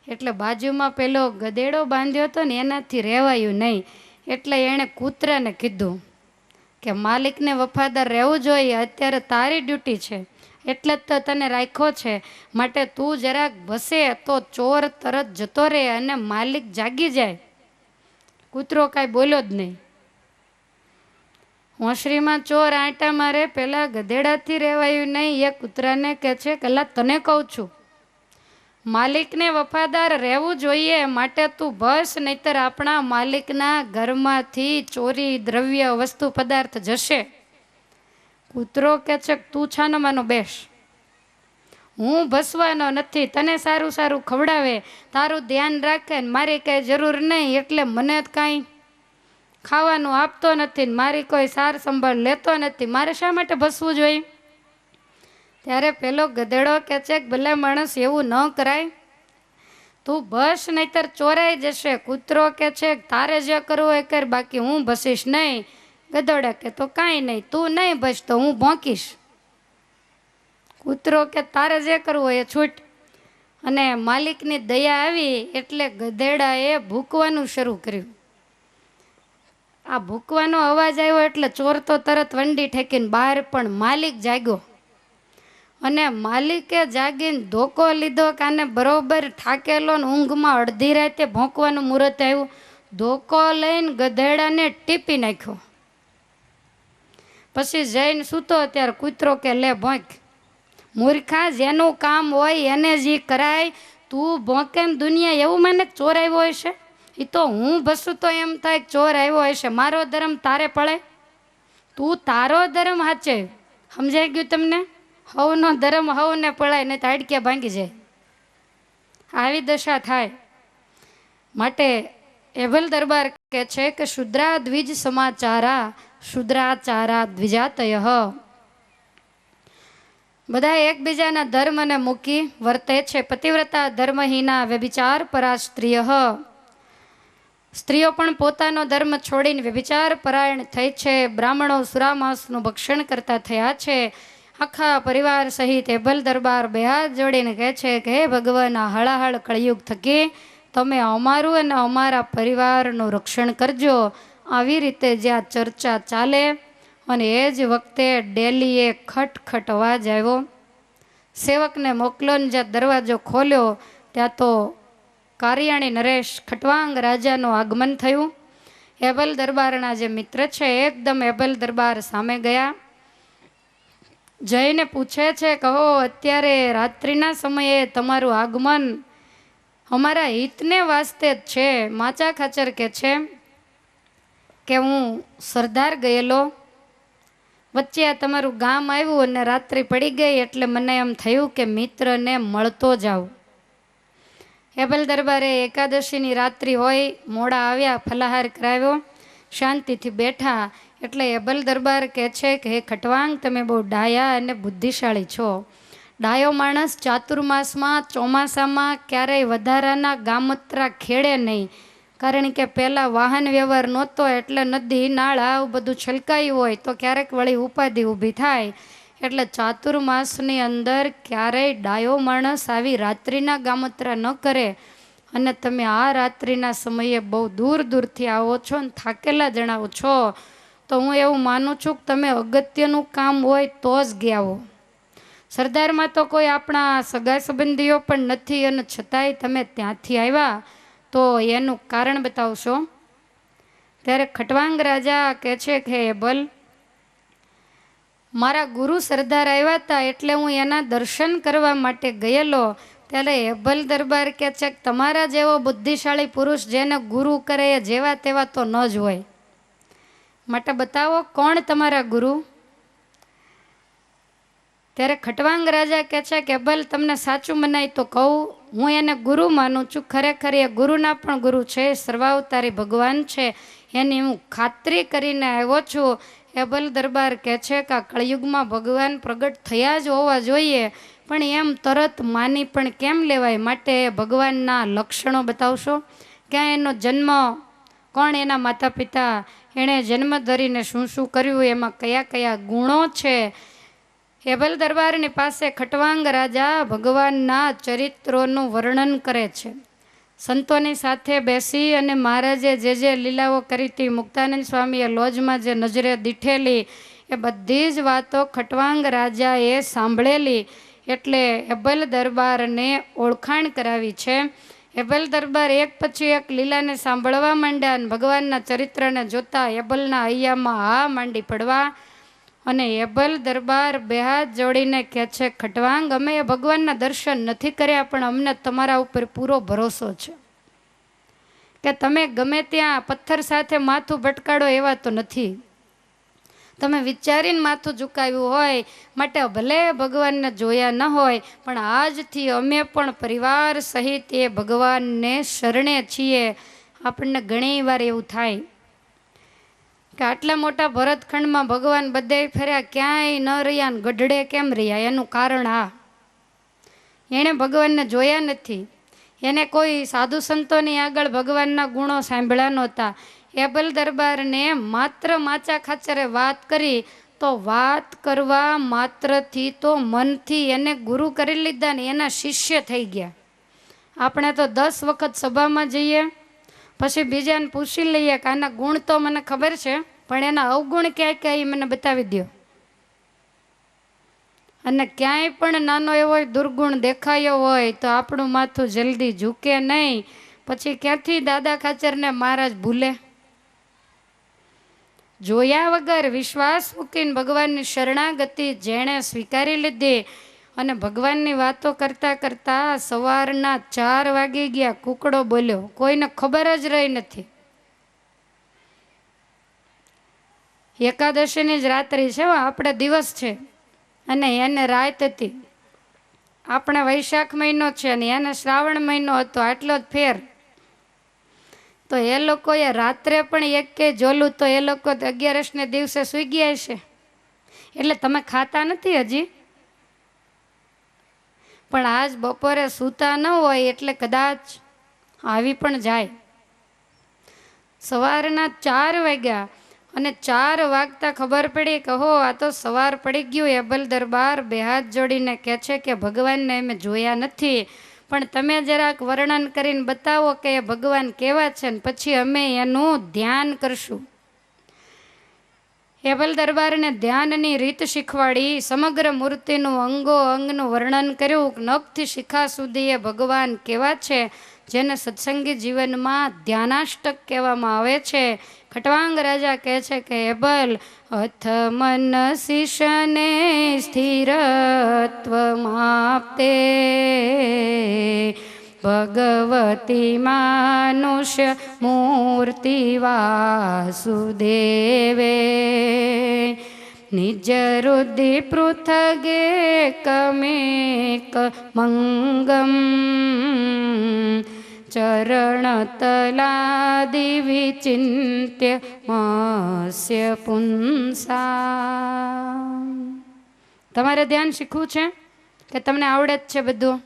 એટલે બાજુમાં પેલો ગધેડો બાંધ્યો હતો ને એનાથી રહેવાયું નહીં, એટલે એણે કૂતરાને કીધું કે માલિકને વફાદાર રહેવું જોઈએ, અત્યારે તારી ડ્યુટી છે, એટલે જ તો તને રાખ્યો છે, માટે તું જરાક ભસે તો ચોર તરત જતો રહે અને માલિક જાગી જાય. કૂતરો કાંઈ બોલ્યો જ નહીં. હોંશરીમાં ચોર આંટા મારે, પેલા ગધેડાથી રહેવાયું નહીં. એ કૂતરાને કહે છે કે લા તને કહું છું, માલિકને વફાદાર રહેવું જોઈએ, માટે તું બસ, નહીતર આપણા માલિકના ઘરમાંથી ચોરી દ્રવ્ય વસ્તુ પદાર્થ જશે. કૂતરો કહે છે તું છાનો માનો બેસ, હું ભસવાનો નથી, તને સારું સારું ખવડાવે, તારું ધ્યાન રાખે, મારી કાંઈ જરૂર નહીં, એટલે મને કાંઈ ખાવાનું આપતો નથી, મારી કોઈ સાર સંભાળ લેતો નથી, મારે શા માટે ભસવું જોઈએ? ત્યારે પેલો ગધેડો કહે છે કે ભલે માણસ એવું ન કરાય, તું બસ નહીતર ચોરાઈ જશે. કૂતરો કહે છે તારે જે કરવું એ કર, બાકી હું ભસીશ નહીં. ગધેડા કે તો કાંઈ નહીં, તું નહીં ભસ તો હું ભોંકીશ. કૂતરો કે તારે જે કરવું એ છૂટ. અને માલિકની દયા આવી એટલે ગધેડાએ ભૂકવાનું શરૂ કર્યું. આ ભૂકવાનો અવાજ આવ્યો એટલે ચોર તો તરત વંડી ઠેકીને બહાર, પણ માલિક જાગ્યો. અને માલિકે જાગીને ધોકો લીધો કે આને બરોબર થાકેલો ને ઊંઘમાં અડધી રાતે ભોંકવાનું મુહૂર્ત આવ્યું. ધોકો લઈને ગધેડાને ટીપી નાખ્યો. પછી જઈને સૂતો ત્યારે કૂતરો કે લે ભોંક. મૂર્ખા, જેનું કામ હોય એને જ કરાય. તું ભોંકે ને દુનિયા એવું મને ચોર આવ્યો હોય છે, એ તો હું ભસું તો એમ થાય ચોર આવ્યો હોય છે, મારો ધર્મ તારે પડે? તું તારો ધર્મ હાચે. સમજાઈ ગયું તમને? હવનો ધર્મ હવને પડાય, નહીં તો હાડક્યા ભાંગી જાય. આવી દશા થાય. માટે એભલ દરબાર કહે છે કે શુદ્રા દ્વિજ સમાચારા શુદ્રાચારા દ્વિજાતય. બધા એકબીજાના ધર્મને મૂકી વર્તે છે. પતિવ્રતા ધર્મહીના વ્યભિચાર પરા સ્ત્રીય. સ્ત્રીઓ પણ પોતાનો ધર્મ છોડીને વ્યભિચાર પરાયણ થઈ છે. બ્રાહ્મણો સુરામાંસનું ભક્ષણ કરતા થયા છે. આખા પરિવાર સહિત એભલ દરબાર બે હાથ જોડીને કહે છે કે હે ભગવાન, આ હળાહળ કળિયુગ થકી તમે અમારું અને અમારા પરિવારનું રક્ષણ કરજો. આવી રીતે જ્યાં ચર્ચા ચાલે અને એ જ વખતે ડેલીએ ખટખટ અવાજ આવ્યો. સેવકને મોકલોને જ્યાં દરવાજો ખોલ્યો ત્યાં તો કારિયાણી નરેશ ખટવાંગ રાજાનું આગમન થયું. એભલ દરબારના જે મિત્ર છે એકદમ એભલ દરબાર સામે ગયા જઈને પૂછે છે, કહો અત્યારે રાત્રિના સમયે તમારું આગમન અમારા હિતને વાસ્તે જ છે. માચા ખાચર કે છે કે હું સરદાર ગયેલો, વચ્ચે આ તમારું ગામ આવ્યું અને રાત્રિ પડી ગઈ એટલે મને એમ થયું કે મિત્રને મળતો જાઉં. એબલ દરબારે એકાદશીની રાત્રિ હોય, મોડા આવ્યા, ફલાહાર કરાવ્યો, શાંતિથી બેઠા. એટલે એબલ દરબાર કહે છે કે હે ખટવાંગ, તમે બહુ ડાયા અને બુદ્ધિશાળી છો. ડાયો માણસ ચાતુર્માસમાં ચોમાસામાં ક્યારેય વધારાના ગામત્રા ખેડે નહીં, કારણ કે પહેલાં વાહન વ્યવહાર નહોતો એટલે નદી નાળા આવું બધું છલકાયું હોય તો ક્યારેક વળી ઉપાધિ ઊભી થાય. એટલે ચાતુર્માસની અંદર ક્યારેય ડાયો માણસ આવી રાત્રિના ગામત્રા ન કરે. અને તમે આ રાત્રિના સમયે બહુ દૂર દૂરથી આવો છો ને થાકેલા જણાવો છો, તો હું એવું માનું છું કે તમે અગત્યનું કામ હોય તો જ ગયા હો. સરદારમાં તો કોઈ આપણા સગા સંબંધીઓ પણ નથી, અને છતાંય તમે ત્યાંથી આવ્યા, તો એનું કારણ બતાવશો. ત્યારે ખટવાંગ રાજા કહે છે કે એબલ, મારા ગુરુ સરદાર આવ્યા હતા એટલે હું એના દર્શન કરવા માટે ગયેલો. ત્યારે એબલ દરબાર કહે છે કે તમારા જેવો બુદ્ધિશાળી પુરુષ જેને ગુરુ કરે એ જેવા તેવા તો ન જ હોય, માટે બતાવો કોણ તમારા ગુરુ. ત્યારે ખટવાંગ રાજા કહે છે કે એબલ, તમને સાચું મનાય તો કહું, હું એને ગુરુ માનું છું. ખરેખર એ ગુરુના પણ ગુરુ છે, સર્વાવતારી ભગવાન છે, એની હું ખાતરી કરીને આવ્યો છું. એબલ દરબાર કહે છે કે આ કળિયુગમાં ભગવાન પ્રગટ થયા જ હોવા જોઈએ, પણ એમ તરત માની પણ કેમ લેવાય, માટે ભગવાનના લક્ષણો બતાવશો. ક્યાં એનો જન્મ, કોણ એના માતા પિતા, એણે જન્મ ધરીને શું શું કર્યું, એમાં કયા કયા ગુણો છે. એબલ દરબારની પાસે ખટવાંગ રાજા ભગવાનના ચરિત્રોનું વર્ણન કરે છે. સંતોની સાથે બેસી અને મહારાજે જે લીલાઓ કરી હતી, મુક્તાનંદ સ્વામીએ લોજમાં જે નજરે દીઠેલી, એ બધી જ વાતો ખટવાંગ રાજાએ સાંભળેલી. એટલે એબલ દરબારને ઓળખાણ કરાવી છે. એબલ દરબાર એક પછી એક લીલાને સાંભળવા માંડ્યા, અને ભગવાનના ચરિત્રને જોતા એબલના હૈયામાં હા માંડી પડવા. અને એબલ દરબાર બે હાથ જોડીને કહે છે, ખટવાંગ, અમે એ ભગવાનના દર્શન નથી કર્યા, પણ અમને તમારા ઉપર પૂરો ભરોસો છે કે તમે ગમે ત્યાં પથ્થર સાથે માથું ભટકાડો એવા તો નથી. તમે વિચારીને માથું ઝુકાવ્યું હોય, માટે ભલે ભગવાનને જોયા ન હોય, પણ આજથી અમે પણ પરિવાર સહિત એ ભગવાનને શરણે છીએ. આપણને ઘણી વાર એવું થાય કે આટલા મોટા ભરતખંડમાં ભગવાન બધે ફર્યા, ક્યાંય ન રહ્યા ને ગઢડે કેમ રહ્યા. એનું કારણ આ, એણે ભગવાનને જોયા નથી. એને કોઈ સાધુ સંતોની આગળ ભગવાનના ગુણો સાંભળ્યા નહોતા. એબલ દરબારને માત્ર માચા ખાચરે વાત કરી, તો વાત કરવા માત્રથી તો મનથી એને ગુરુ કરી લીધા ને એના શિષ્ય થઈ ગયા. આપણે તો 10 વખત સભામાં જઈએ, પછી બીજાને પૂછી લઈએ કે આના ગુણ તો મને ખબર છે, પણ એના અવગુણ ક્યાંય ક્યાંય મને બતાવી દો. અને ક્યાંય પણ નાનો એવો દુર્ગુણ દેખાયો હોય તો આપણું માથું જલ્દી ઝૂકે નહીં. પછી ક્યાંથી દાદા ખાચરને મહારાજ ભૂલે. જોયા વગર વિશ્વાસ મૂકીને ભગવાનની શરણાગતિ જેણે સ્વીકારી લીધી, અને ભગવાનની વાતો કરતા કરતા સવારના 4 વાગી ગયા. કૂકડો બોલ્યો, કોઈને ખબર જ રહી નથી. એકાદશીની જ રાત્રિ છે, આપણે દિવસ છે અને એને રાત હતી. આપણે વૈશાખ મહિનો છે અને એને શ્રાવણ મહિનો હતો, આટલો જ ફેર. તો એ લોકોએ રાત્રે પણ એક કે જોલું, તો એ લોકો 11ને દિવસે સૂઈ ગયા છે. એટલે તમે ખાતા નથી હજી, પણ આજ બપોરે સૂતા ન હોય એટલે કદાચ આવી પણ જાય. સવારના 4 વાગ્યા અને 4 વાગતા ખબર પડી કે હો આ તો સવાર પડી ગયું. એબલ દરબાર બે હાથ જોડીને કહે છે કે ભગવાનને અમે જોયા નથી, પણ તમે જરાક વર્ણન કરીને બતાવો કે એ ભગવાન કેવા છે, ને પછી અમે એનું ધ્યાન કરશું. એબલ દરબારને ધ્યાનની રીત શીખવાડી, સમગ્ર મૂર્તિનું અંગો અંગનું વર્ણન કર્યું. નખથી શિખા સુધી એ ભગવાન કેવા છે જેને સત્સંગી જીવનમાં ધ્યાનાષ્ટક કહેવામાં આવે છે. ખટવાંગ રાજા કહે છે કે હેબલ અથ મન શિષને સ્થિરત્વ માપતે ભગવતી માનુષ્ય મૂર્તિ વાસુદેવે નિજ રુદિ પૃથગે કમેક મંગમ ચરણતલાદિ વિચિંત્ય મસ્ય પુંસા. તમારે ધ્યાન શીખવું છે કે તમને આવડે જ છે બધું?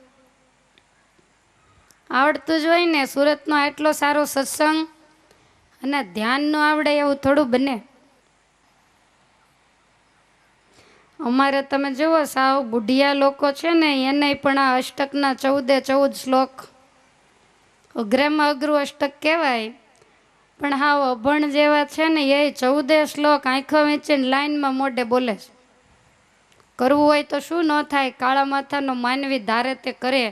આવડતું જ હોય ને. સુરતનો એટલો સારો સત્સંગ અને ધ્યાન ન આવડે એવું થોડું બને. અમારે તમે જુઓ સાવ બુઢિયા લોકો છે ને એને પણ આ અષ્ટકના 14 શ્લોક અઘરામાં અઘરું અષ્ટક કહેવાય, પણ હાવ અભણ જેવા છે ને એ 14 શ્લોક આંખો વીંચીને લાઈનમાં મોઢે બોલે છે. કરવું હોય તો શું ન થાય? કાળા માથાનો માનવી ધારે તે કરે.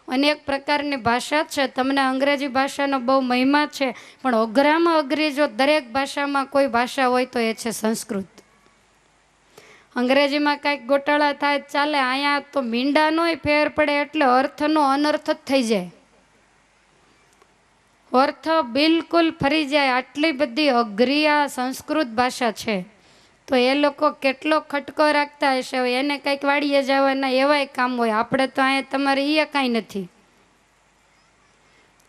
અનેક પ્રકારની ભાષા છે. તમને અંગ્રેજી ભાષાનો બહુ મહિમા છે, પણ અઘરામાં અઘરી જો દરેક ભાષામાં કોઈ ભાષા હોય તો એ છે સંસ્કૃત. અંગ્રેજીમાં કાંઈક ગોટાળા થાય ચાલે, અહીંયા તો મીંડાનોય ફેર પડે એટલે અર્થનો અનર્થ જ થઈ જાય. અર્થ બિલકુલ ફરી જાય. આટલી બધી અઘરી આ સંસ્કૃત ભાષા છે તો એ લોકો કેટલો ખટકો રાખતા હશે. એને કંઈક વાડીએ જવાના એવાય કામ હોય. આપણે તો અહીંયા તમારે એ કાંઈ નથી,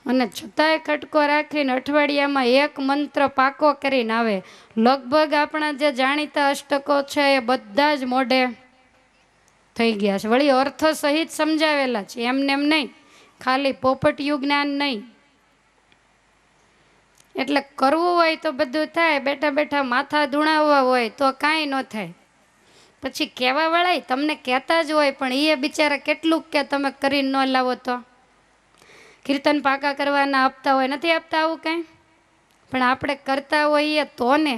અને છતાંય ખટકો રાખીને અઠવાડિયામાં એક મંત્ર પાકો કરીને આવે. લગભગ આપણા જે જાણીતા અષ્ટકો છે એ બધા જ મોઢે થઈ ગયા છે. વળી અર્થ સહિત સમજાવેલા છે, એમને એમ નહીં, ખાલી પોપટિયું જ્ઞાન નહીં. એટલે કરવું હોય તો બધું થાય, બેઠા બેઠા માથા ધૂણાવવા હોય તો કાંઈ ન થાય. પછી કહેવાવાળા તમને કહેતા જ હોય, પણ એ બિચારા કેટલુંક કે તમે કરીને ન લાવો તો. કીર્તન પાકા કરવાના આપતા હોય, નથી આપતા આવું કાંઈ, પણ આપણે કરતા હોઈએ તો ને.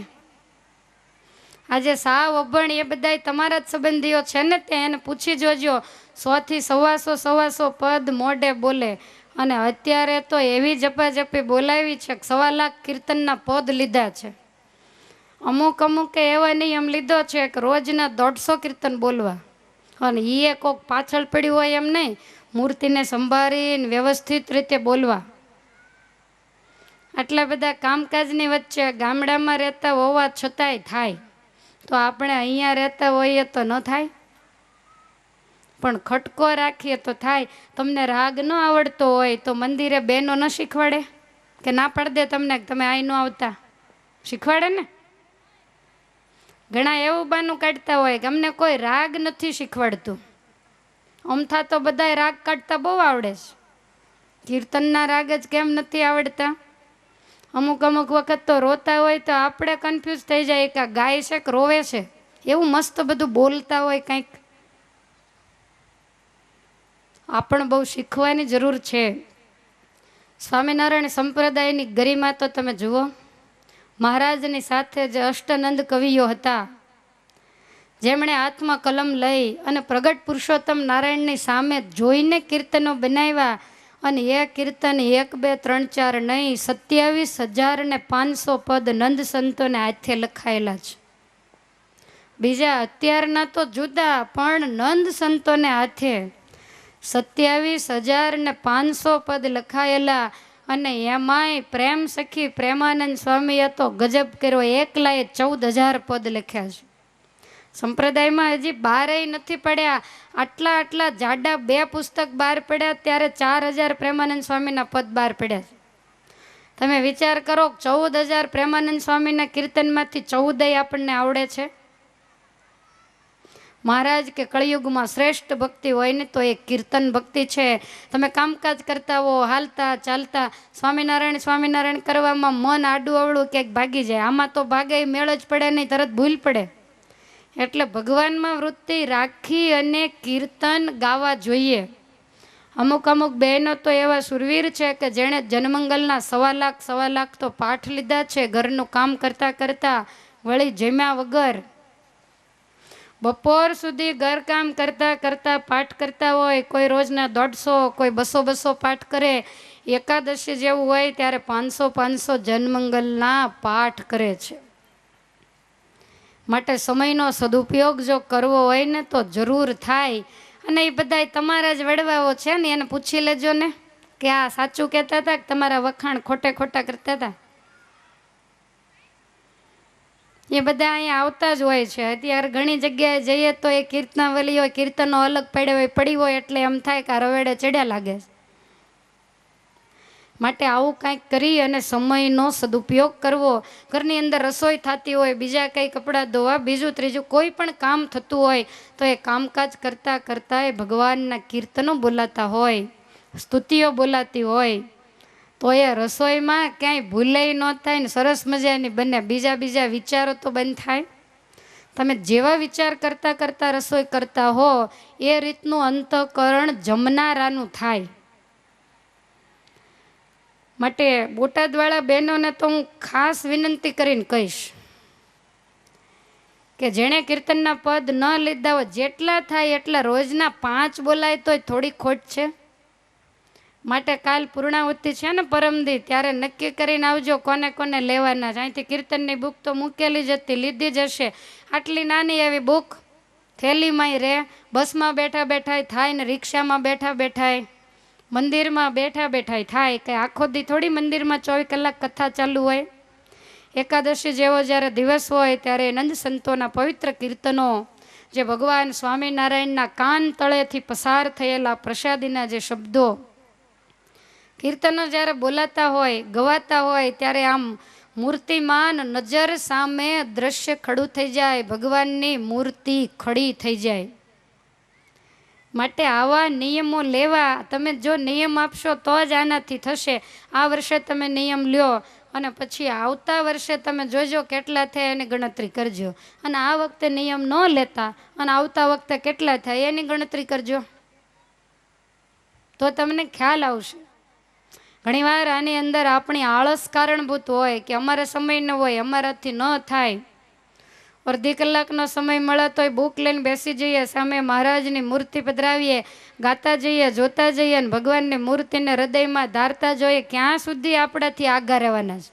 આજે સાવ અભણ એ બધાય તમારા જ સંબંધીઓ છે ને, તે એને પૂછી જોજો. 100 થી 125 પદ મોઢે બોલે, અને અત્યારે તો એવી જપાજપી બોલાવી છે કે 1.25 લાખ કીર્તનના પદ લીધા છે. અમુક અમુકે એવા નિયમ લીધો છે કે રોજના 150 કીર્તન બોલવા, અને એ કોક પાછળ પડ્યું હોય એમ નહીં, મૂર્તિને સંભાળીને વ્યવસ્થિત રીતે બોલવા. આટલા બધા કામકાજની વચ્ચે ગામડામાં રહેતા હોવા છતાંય થાય, તો આપણે અહીંયા રહેતા હોઈએ તો ન થાય? પણ ખટકો રાખીએ તો થાય. તમને રાગ ન આવડતો હોય તો મંદિરે બહેનો ન શીખવાડે કે ના પાડી દે તમને કે તમે અહીં ન આવતા? શીખવાડે ને. ઘણા એવું બાનું કાઢતા હોય કે અમને કોઈ રાગ નથી શીખવાડતું. અમથા તો બધાય રાગ કાઢતા બહુ આવડે છે, કીર્તનના રાગ જ કેમ નથી આવડતા? અમુક અમુક વખત તો રોતા હોય તો આપણે કન્ફ્યુઝ થઈ જાય કે ગાય છે કે રોવે છે. એવું મસ્ત બધું બોલતા હોય કંઈક. આપણે બહુ શીખવાની જરૂર છે. સ્વામિનારાયણ સંપ્રદાયની ગરિમા તો તમે જુઓ. મહારાજની સાથે જે અષ્ટનંદ કવિઓ હતા, જેમણે હાથમાં કલમ લઈ અને પ્રગટ પુરુષોત્તમ નારાયણની સામે જોઈને કીર્તનો બનાવ્યા, અને એ કીર્તન 1, 2, 3, 4 નહીં, 27,500 પદ નંદ સંતોને હાથે લખાયેલા છે. બીજા અત્યારના તો જુદા, પણ નંદ સંતોને હાથે 27,500 પદ લખાયેલા. અને એમાંય પ્રેમ સખી પ્રેમાનંદ સ્વામીએ તો ગજબ કર્યો, એકલાએ 14,000 પદ લખ્યા છે. સંપ્રદાયમાં હજી બહારેય નથી પડ્યા. આટલા જાડા 2 પુસ્તક બહાર પડ્યા ત્યારે 4,000 પ્રેમાનંદ સ્વામીના પદ બહાર પડ્યા છે. તમે વિચાર કરો, 14,000 પ્રેમાનંદ સ્વામીના કીર્તનમાંથી 14 આપણને આવડે છે. મહારાજ કે કળિયુગમાં શ્રેષ્ઠ ભક્તિ હોય ને તો એ કીર્તન ભક્તિ છે. તમે કામકાજ કરતા હો, હાલતા ચાલતા સ્વામિનારાયણ કરવામાં મન આડું અવળું ક્યાંક ભાગી જાય. આમાં તો ભાગે મેળ જ પડે નહીં, તરત ભૂલ પડે. એટલે ભગવાનમાં વૃત્તિ રાખી અને કીર્તન ગાવા જોઈએ. અમુક બહેનો તો એવા સુરવીર છે કે જેણે જનમંગલના 1.25 લાખ તો પાઠ લીધા છે. ઘરનું કામ કરતા કરતા, વળી જમ્યા વગર બપોર સુધી ઘરકામ કરતા કરતા પાઠ કરતા હોય. કોઈ રોજના 150, કોઈ 200 પાઠ કરે. એકાદશી જેવું હોય ત્યારે 500 જનમંગલના પાઠ કરે છે. માટે સમયનો સદુપયોગ જો કરવો હોય ને તો જરૂર થાય. અને એ બધા તમારા જ વડવાઓ છે ને, એને પૂછી લેજો ને કે આ સાચું કહેતા હતા કે તમારા વખાણ ખોટા કરતા હતા. એ બધા અહીંયા આવતા જ હોય છે. અત્યારે ઘણી જગ્યાએ જઈએ તો એ કીર્તનાવલી હોય, કીર્તનો અલગ પડ્યો હોય, પડી હોય એટલે એમ થાય કે આ રવેડે ચડ્યા લાગે છે. માટે આવું કાંઈક કરી અને સમયનો સદુપયોગ કરવો. ઘરની અંદર રસોઈ થતી હોય, બીજા કંઈ કપડાં ધોવા, બીજું ત્રીજું કોઈ પણ કામ થતું હોય તો એ કામકાજ કરતાં કરતાં એ ભગવાનના કીર્તનો બોલાતા હોય, સ્તુતિઓ બોલાતી હોય તો એ રસોઈમાં ક્યાંય ભૂલે ન થાય ને સરસ મજાની બને. બીજા વિચારો તો બંધ થાય. તમે જેવા વિચાર કરતાં કરતાં રસોઈ કરતા હો એ રીતનું અંતઃકરણ જમનારાનું થાય. માટે બોટાદવાળા બહેનોને તો હું ખાસ વિનંતી કરીને કહીશ કે જેણે કીર્તનના પદ ન લીધા હોય, જેટલા થાય એટલા રોજના 5 બોલાય તોય થોડી ખોટ છે. માટે કાલ પૂર્ણાહુતિ છે ને પરમદી, ત્યારે નક્કી કરીને આવજો કોને કોને લેવાના છે. અહીંથી કીર્તનની બુક તો મૂકેલી જ હતી, લીધી જ હશે. આટલી નાની એવી બુક થેલીમાંય રહે, બસમાં બેઠા બેઠા થાય ને રિક્ષામાં બેઠા બેઠાય, મંદિરમાં બેઠા બેઠાય થાય. કે આખો દી થોડી મંદિરમાં 24 કલાક કથા ચાલુ હોય. એકાદશી જેવો જ્યારે દિવસ હોય ત્યારે નંદ સંતોના પવિત્ર કીર્તનો, જે ભગવાન સ્વામિનારાયણના કાન તળેથી પસાર થયેલા પ્રસાદીના જે શબ્દો, કીર્તનો જ્યારે બોલાતા હોય, ગવાતા હોય ત્યારે આમ મૂર્તિમાન નજર સામે દ્રશ્ય ખડું થઈ જાય, ભગવાનની મૂર્તિ ખડી થઈ જાય. માટે આવા નિયમો લેવા. તમે જો નિયમ આપશો તો જ આનાથી થશે. આ વર્ષે તમે નિયમ લ્યો અને પછી આવતા વર્ષે તમે જોજો કેટલા થાય એની ગણતરી કરજો. અને આ વખતે નિયમ ન લેતા અને આવતા વખતે કેટલા થાય એની ગણતરી કરજો, તો તમને ખ્યાલ આવશે. ઘણીવાર આની અંદર આપણી આળસ કારણભૂત હોય કે અમારે સમય ન હોય, અમારાથી ન થાય. અડધી કલાકનો સમય મળે તોય બુક લઈને બેસી જઈએ, સામે મહારાજની મૂર્તિ પધરાવીએ, ગાતા જઈએ, જોતા જઈએ અને ભગવાનની મૂર્તિને હૃદયમાં ધારતા જોઈએ. ક્યાં સુધી આપણાથી આગા રહેવાના છે?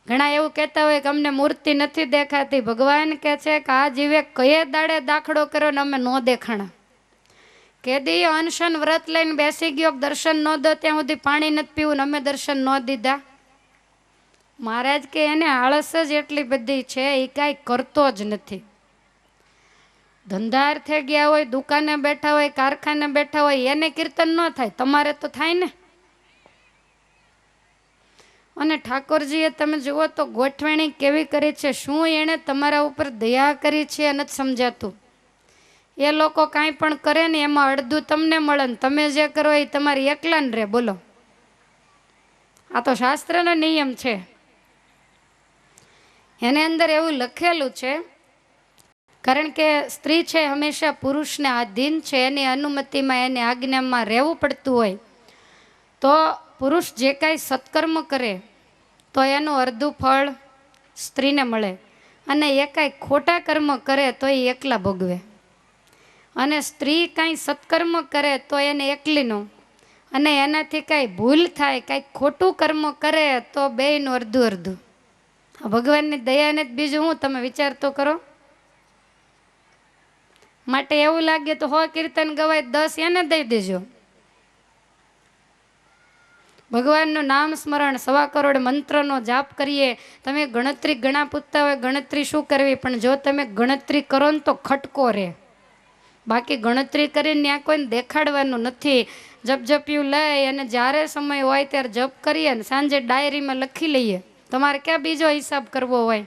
ઘણા એવું કહેતા હોય કે અમને મૂર્તિ નથી દેખાતી. ભગવાન કહે છે કે આ જીવે કયે દાડે દાખલો કર્યો ને અમે ન દેખાણા. કેદી અનશન વ્રત લઈને બેસી ગયો, દર્શન ન દો ત્યાં સુધી પાણી નથી પીવું ને અમે દર્શન ન દીધા. મહારાજ કે એને આળસ જ એટલી બધી છે, એ કાંઈ કરતો જ નથી. ધંધાર થઈ ગયા હોય, દુકાને બેઠા હોય, કારખાને બેઠા હોય, એને કીર્તન ન થાય, તમારે તો થાય ને. અને ઠાકોરજીએ તમે જુઓ તો ગોઠવણી કેવી કરી છે, શું એણે તમારા ઉપર દયા કરી છે નથી સમજાતું. એ લોકો કાંઈ પણ કરે ને એમાં અડધું તમને મળે ને તમે જે કરો એ તમારી એકલાને રહે. બોલો, આ તો શાસ્ત્રનો નિયમ છે. એની અંદર એવું લખેલું છે, કારણ કે સ્ત્રી છે હંમેશા પુરુષને આધીન છે, એની અનુમતિમાં એની આજ્ઞામાં રહેવું પડતું હોય. તો પુરુષ જે કાંઈ સત્કર્મ કરે તો એનું અડધું ફળ સ્ત્રીને મળે, અને એ કાંઈ ખોટા કર્મ કરે તો એ એકલા ભોગવે. અને સ્ત્રી કાંઈ સત્કર્મ કરે તો એને એકલીનું, અને એનાથી કાંઈ ભૂલ થાય, કાંઈક ખોટું કર્મ કરે તો બેયનું અડધું અડધું. ભગવાનની દયાને જ બીજું હું, તમે વિચાર તો કરો. માટે એવું લાગે તો 100 કીર્તન ગવાય 10 એને દઈ દેજો. ભગવાનનું નામ સ્મરણ, 1.25 કરોડ મંત્રનો જાપ કરીએ. તમે ગણતરી ઘણા પૂછતા હોય ગણતરી શું કરવી, પણ જો તમે ગણતરી કરો ને તો ખટકો રહે. બાકી ગણતરી કરીને ત્યાં કોઈને દેખાડવાનું નથી. જપજપ્યું લઈ અને જ્યારે સમય હોય ત્યારે જપ કરીએ ને સાંજે ડાયરીમાં લખી લઈએ. તમારે ક્યાં બીજો હિસાબ કરવો હોય.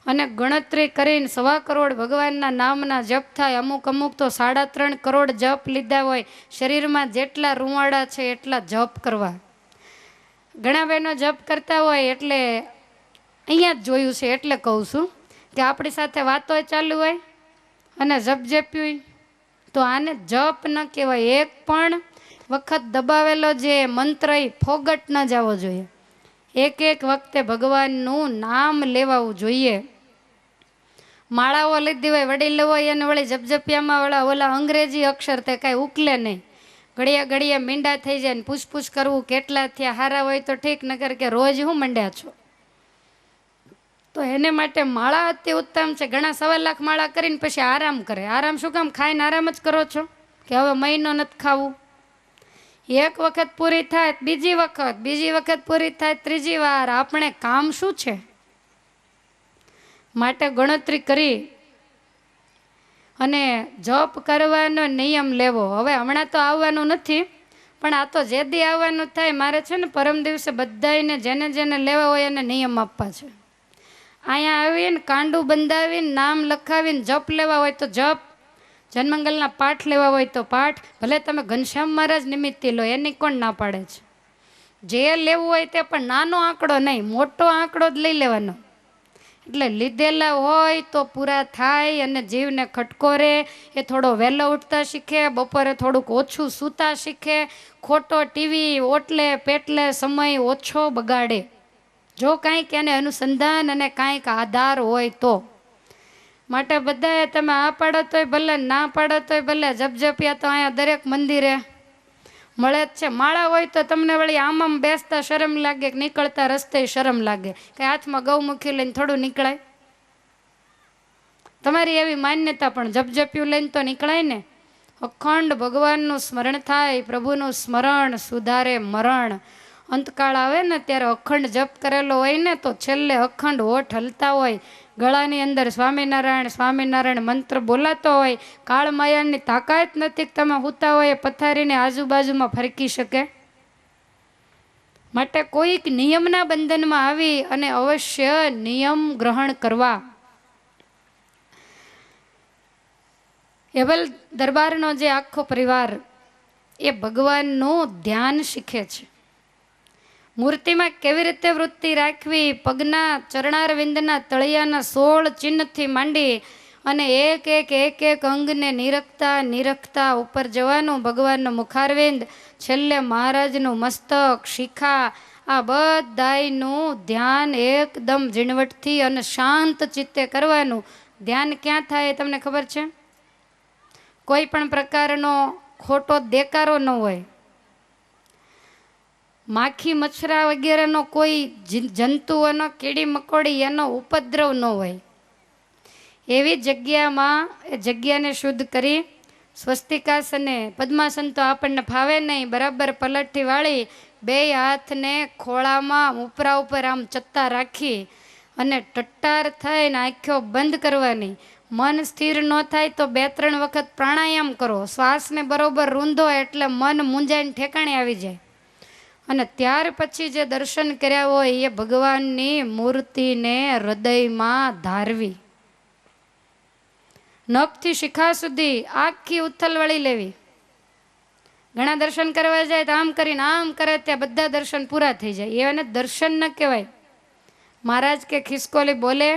અને ગણતરી કરીને 1.25 કરોડ ભગવાનના નામના જપ થાય. અમુક તો 3.5 કરોડ જપ લીધા હોય. શરીરમાં જેટલા રૂવાડા છે એટલા જપ કરવા. ઘણા બહેનો જપ કરતા હોય એટલે અહીંયા જ જોયું છે એટલે કહું છું કે આપણી સાથે વાતો ચાલુ હોય અને જપ્યું તો આને જપ ન કહેવાય. એક પણ વખત દબાવેલો જે મંત્ર એ ફોગટ ન જવો જોઈએ. એક વખતે ભગવાનનું નામ લેવાવું જોઈએ. માળાઓ લીધી હોય, વડીલ હોય, અને વળી જપજપિયામાં ઓલા અંગ્રેજી અક્ષર તે કાંઈ ઉકલે નહીં. ઘડિયા ઘડિયા મીંડા થઈ જાય ને પૂછપૂછ કરવું કેટલા થયા, હારા હોય તો ઠીક, નગર કે રોજ હું મંડ્યા છો. તો એને માટે માળા અતિ ઉત્તમ છે. ઘણા 1.25 લાખ માળા કરીને પછી આરામ કરે. આરામ શું કામ? ખાઈને આરામ જ કરો છો કે હવે મહિનો નથી ખાવું? એક વખત પૂરી થાય બીજી વખત પૂરી થાય ત્રીજી વાર. આપણે કામ શું છે? માટે ગણતરી કરી અને જપ કરવાનો નિયમ લેવો. હવે હમણાં તો આવવાનું નથી, પણ આ તો જે દી આવવાનું થાય મારે છે ને પરમ દિવસે બધાને જેને જેને લેવા હોય એને નિયમ આપવા છે. અહીંયા આવીને કાંડું બંધાવીને નામ લખાવીને જપ લેવા હોય તો જપ, જન્મંગલના પાઠ લેવા હોય તો પાઠ. ભલે તમે ઘનશ્યામ મહારાજ નિમિત્તે લો, એની કોણ ના પાડે છે? જે લેવું હોય તે, પણ નાનો આંકડો નહીં, મોટો આંકડો જ લઈ લેવાનો. એટલે લીધેલા હોય તો પૂરા થાય. અને જીવને ખટકો રહે એ થોડો વહેલો ઉઠતા શીખે, બપોરે થોડુંક ઓછું સૂતા શીખે, ખોટો ટીવી ઓટલે પેટલે સમય ઓછો બગાડે. જો કાંઈક એને અનુસંધાન અને કાંઈક આધાર હોય તો. માટે બધાએ તમે આ પાડો તોય ભલે, ના પાડો તોય ભલે, જપજપિયા તો અહીંયા દરેક મંદિરે મળે જ છે. માળા હોય તો તમને વળી આમ બેસતા શરમ લાગે કે નીકળતા રસ્તે શરમ લાગે કે હાથમાં ગૌમુખી લઈને થોડું નીકળાય? તમારી એવી માન્યતા, પણ જપજપ્યું લઈને તો નીકળાય ને. અખંડ ભગવાનનું સ્મરણ થાય, પ્રભુનું સ્મરણ સુધારે મરણ. અંતકાળ આવે ને ત્યારે અખંડ જપ કરેલો હોય ને તો છેલ્લે અખંડ હોઠ હલતા હોય, ગળાની અંદર સ્વામિનારાયણ સ્વામિનારાયણ મંત્ર બોલાતો હોય. કાળ માયાની તાકાત નથી કે તમે હુતા હોય પથારીને આજુબાજુમાં ફરકી શકે. માટે કોઈક નિયમના બંધનમાં આવી અને અવશ્ય નિયમ ગ્રહણ કરવા. એબલ દરબારનો જે આખો પરિવાર એ ભગવાનનું ધ્યાન શીખે છે. મૂર્તિમાં કેવી રીતે વૃત્તિ રાખવી, પગના ચરણારવિંદના તળિયાના 16 ચિહ્નથી માંડી અને એક અંગને નિરખતા ઉપર જવાનું. ભગવાનનું મુખારવિંદ, છેલ્લે મહારાજનું મસ્તક, શિખા, આ બધાયનું ધ્યાન એકદમ ઝીણવટથી અને શાંત ચિત્તે કરવાનું. ધ્યાન ક્યાં થાય એ તમને ખબર છે? કોઈ પણ પ્રકારનો ખોટો દેકારો ન હોય, માખી મચ્છરા વગેરેનો કોઈ જંતુઓનો કીડી મકોડી એનો ઉપદ્રવ ન હોય. એવી જગ્યામાં એ જગ્યાને શુદ્ધ કરી સ્વસ્તિકાસને, પદ્માસન તો આપણને ફાવે નહીં, બરાબર પલટથી વાળી 2 હાથને ખોળામાં ઉપરા ઉપર આમ ચત્તા રાખી અને ટટ્ટાર થઈને આંખો બંધ કરવાની. મન સ્થિર ન થાય તો 2-3 વખત પ્રાણાયામ કરો. શ્વાસને બરોબર રૂંધો એટલે મન મૂંઝાઈને ઠેકાણે આવી જાય. અને ત્યાર પછી જે દર્શન કર્યા હોય એ ભગવાનની મૂર્તિને હૃદયમાં ધારવી. નખથી શિખા સુધી આખી ઉથલ વળી લેવી. ઘણા દર્શન કરવા જાય તો આમ કરીને આમ કરે, ત્યાં બધા દર્શન પૂરા થઈ જાય. એને દર્શન ન કહેવાય. મહારાજ કે ખિસકોલી બોલે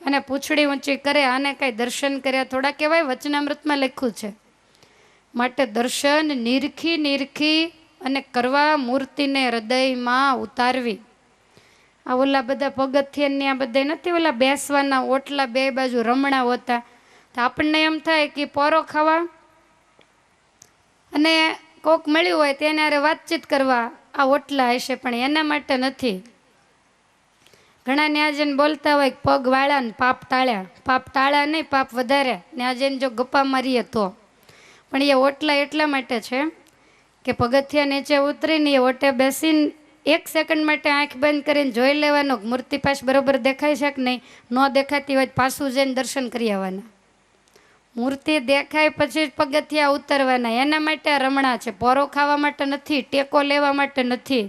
અને પૂંછડી ઊંચી કરે, આને કઈ દર્શન કર્યા થોડા કહેવાય? વચનામૃતમાં લખ્યું છે. માટે દર્શન નિરખી અને કરવા, મૂર્તિને હૃદયમાં ઉતારવી. આ ઓલા બધા પગથિયાની આ બધા નથી ઓલા બેસવાના ઓટલા 2 બાજુ રમણા હોતા, તો આપણને એમ થાય કે પોરો ખાવા અને કોક મળ્યું હોય તેને હારે વાતચીત કરવા આ ઓટલા હશે, પણ એના માટે નથી. ઘણા ન્યા જઈને બોલતા હોય પગ વાળા ને પાપ ટાળ્યા. પાપ ટાળ્યા નહીં, પાપ વધારે. ન્યા જઈને જો ગપ્પા મારીએ તો. પણ એ ઓટલા એટલા માટે છે કે પગથિયા નીચે ઉતરીને એ ઓટે બેસીને 1 સેકન્ડ માટે આંખ બંધ કરીને જોઈ લેવાનું મૂર્તિ પાસે બરોબર દેખાય છે કે નહીં. ન દેખાતી હોય પાછું જઈને દર્શન કરી આવવાના. મૂર્તિ દેખાય પછી પગથિયા ઉતરવાના. એના માટે આ રમણા છે, પોરો ખાવા માટે નથી, ટેકો લેવા માટે નથી.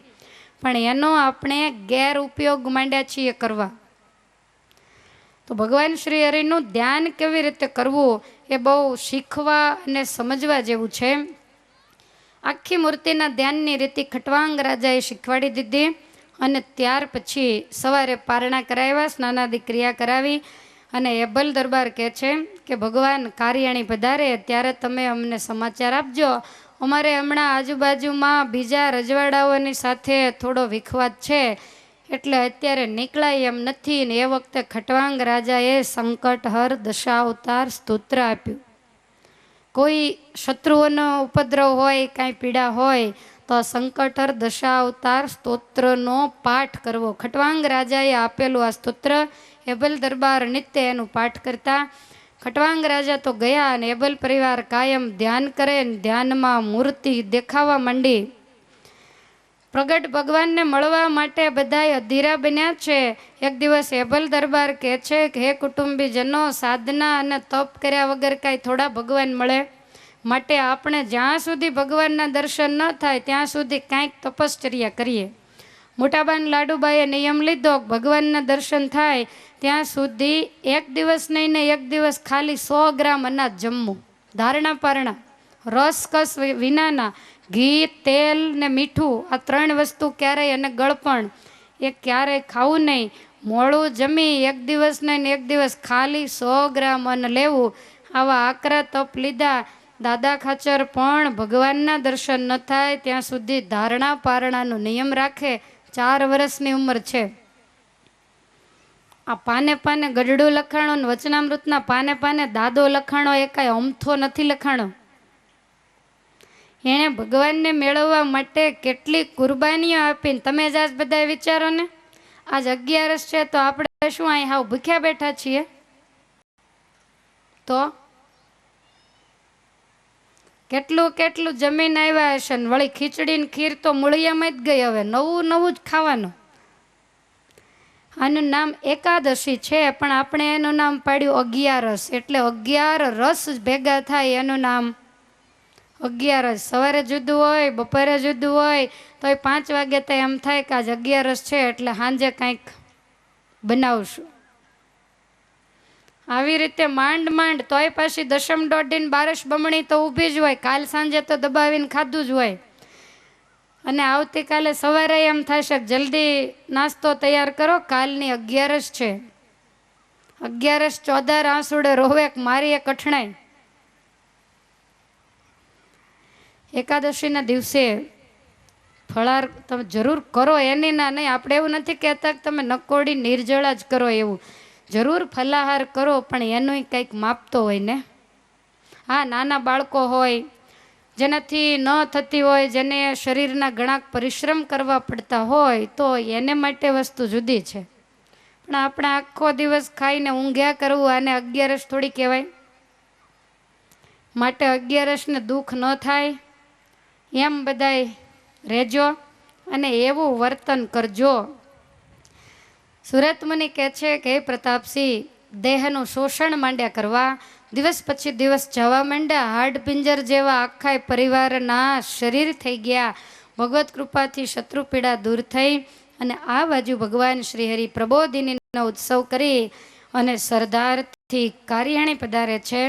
પણ એનો આપણે ગેરઉપયોગ માંડ્યા છીએ કરવા. તો ભગવાન શ્રી હરિનું ધ્યાન કેવી રીતે કરવું એ બહુ શીખવા અને સમજવા જેવું છે. આખી મૂર્તિના ધ્યાનની રીતિ ખટવાંગ રાજાએ શીખવાડી દીધી. અને ત્યાર પછી સવારે પારણા કરાવ્યા, સ્નાનાદિ ક્રિયા કરાવી. અને એબલ દરબાર કહે છે કે ભગવાન કારિયાણી પધારે ત્યારે તમે અમને સમાચાર આપજો. અમારે હમણાં આજુબાજુમાં બીજા રજવાડાઓની સાથે થોડો વિખવાદ છે, એટલે અત્યારે નીકળાય એમ નથી. ને એ વખતે ખટવાંગ રાજાએ સંકટહર દશાવતાર સ્તોત્ર આપ્યું. કોઈ શત્રુઓનો ઉપદ્રવ હોય, કાંઈ પીડા હોય તો સંકટહર દશા અવતાર સ્તોત્રનો પાઠ કરવો. ખટવાંગ રાજાએ આપેલું આ સ્તોત્ર એબલ દરબાર નિત્ય એનું પાઠ કરતા. ખટવાંગ રાજા તો ગયા અને એબલ પરિવાર કાયમ ધ્યાન કરે, ધ્યાનમાં મૂર્તિ દેખાવા માંડી. પ્રગટ ભગવાનને મળવા માટે બધાય અધીરા બન્યા છે. એક દિવસ એબલ દરબાર કહે છે કે હે કુટુંબીજનો, સાધના અને તપ કર્યા વગર કાંઈ થોડા ભગવાન મળે, માટે આપણે જ્યાં સુધી ભગવાનના દર્શન ન થાય ત્યાં સુધી કાંઈક તપશ્ચર્યા કરીએ. મોટાબાન લાડુબાઈએ નિયમ લીધો, ભગવાનના દર્શન થાય ત્યાં સુધી એક દિવસ નહીં ને એક દિવસ ખાલી 100 ગ્રામ અનાજ જમવું, ધારણા પારણા, રસકસ વિનાના, ઘી, તેલ ને મીઠું, આ 3 વસ્તુ ક્યારેય, અને ગળપણ એ ક્યારેય ખાવું નહીં. મોડું જમી એક દિવસ નહીં ને એક દિવસ ખાલી 100 ગ્રામ અન્ન લેવું. આવા આકરા તપ લીધા. દાદા ખાચર પણ ભગવાનના દર્શન ન થાય ત્યાં સુધી ધારણા પારણાનો નિયમ રાખે. 4 વર્ષની ઉંમર છે. આ પાને પાને ગઢડું લખાણો ને વચનામૃતના પાને પાને દાદો લખાણો એ કાંઈ અમથો નથી લખાણો. એણે ભગવાનને મેળવવા માટે કેટલી કુરબાનીઓ આપીને, તમે જ આજ બધા વિચારો ને, આજ 11 છે તો આપણે શું અહીં હાવ ભૂખ્યા બેઠા છીએ? તો કેટલું કેટલું જમીન આવ્યા હશે ને વળી ખીચડી ને ખીર તો મૂળિયામાં જ ગઈ. હવે નવું નવું જ ખાવાનું. આનું નામ એકાદશી છે, પણ આપણે એનું નામ પાડ્યું 11 એટલે 11 રસ ભેગા થાય એનું નામ 11. સવારે જુદું હોય, બપોરે જુદું હોય, તો 5 વાગે તો એમ થાય કે આજ 11 છે એટલે સાંજે કાંઈક બનાવશું. આવી રીતે માંડ માંડ, તોય પાછી દશમ દોઢીને 12 બમણી તો ઊભી જ હોય. કાલ સાંજે તો દબાવીને ખાધું જ હોય. અને આવતીકાલે સવારે એમ થશે કે જલ્દી નાસ્તો તૈયાર કરો, કાલની 11 છે. 11 ચોદાર આંસુડે રોવે મારી કઠણાઈ. એકાદશીના દિવસે ફળાર તમે જરૂર કરો, એની ના નહીં. આપણે એવું નથી કહેતા કે તમે નકોડી નિર્જળા જ કરો, એવું જરૂર ફલાહાર કરો, પણ એનું કંઈક માપતો હોય ને. હા, નાના બાળકો હોય, જેનાથી ન થતી હોય, જેને શરીરના ઘણા પરિશ્રમ કરવા પડતા હોય, તો એને માટે વસ્તુ જુદી છે. પણ આપણે આખો દિવસ ખાઈને ઊંઘ્યા કરવું, આને 11 થોડી કહેવાય. માટે 11ને દુઃખ ન થાય એમ બધાય રહેજો અને એવું વર્તન કરજો. સુરત મુનિ કહે છે કે હે પ્રતાપસિંહ, દેહનું શોષણ માંડ્યા કરવા. દિવસ પછી દિવસ જવા માંડ્યા. હાડ પિંજર જેવા આખા પરિવારના શરીર થઈ ગયા. ભગવત કૃપાથી શત્રુ પીડા દૂર થઈ અને આ બાજુ ભગવાન શ્રી હરિ પ્રબોધિનીનો ઉત્સવ કરી અને સરદારથી કાર્યાણી પધારે છે.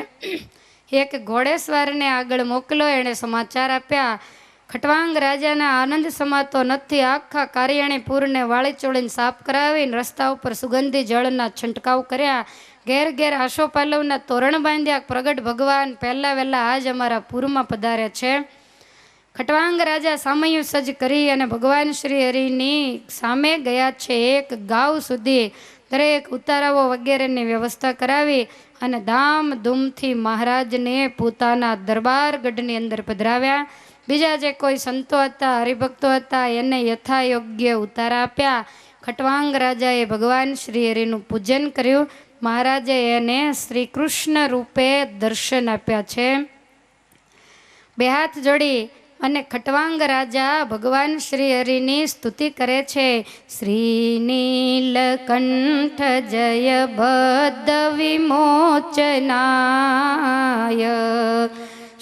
એક ઘોડેસવારને આગળ મોકલો. એણે સમાચાર આપ્યા, ખટવાંગ રાજાના આનંદ સમાતો નથી. આખા કાર્યાણી પૂરને વાળી ચોળીને સાફ કરાવીને રસ્તા ઉપર સુગંધી જળના છંટકાવ કર્યા. ઘેર ઘેર આશોપાલવના તોરણ બાંધ્યા. પ્રગટ ભગવાન પહેલા વહેલા આજ અમારા પૂરમાં પધારે છે. ખટવાંગ રાજા સામયું સજ્જ કરી અને ભગવાન શ્રી હરિની સામે ગયા છે. 1 ગાઉ સુધી દરેક ઉતારાઓ વગેરેની વ્યવસ્થા કરાવી અને ધામધૂમથી મહારાજને પોતાના દરબાર ગઢની અંદર પધરાવ્યા. બીજા જે કોઈ સંતો હતા, હરિભક્તો હતા, એને યથાયોગ્ય ઉતારા આપ્યા. ખટવાંગ રાજાએ ભગવાન શ્રી હરિનું પૂજન કર્યું. મહારાજે એને શ્રી કૃષ્ણ રૂપે દર્શન આપ્યા છે. 2 હાથ જોડી અને ખટવાંગ રાજા ભગવાન શ્રી હરિની સ્તુતિ કરે છે. શ્રી નીલકંઠ જય બદ્ધ વિમોચનાય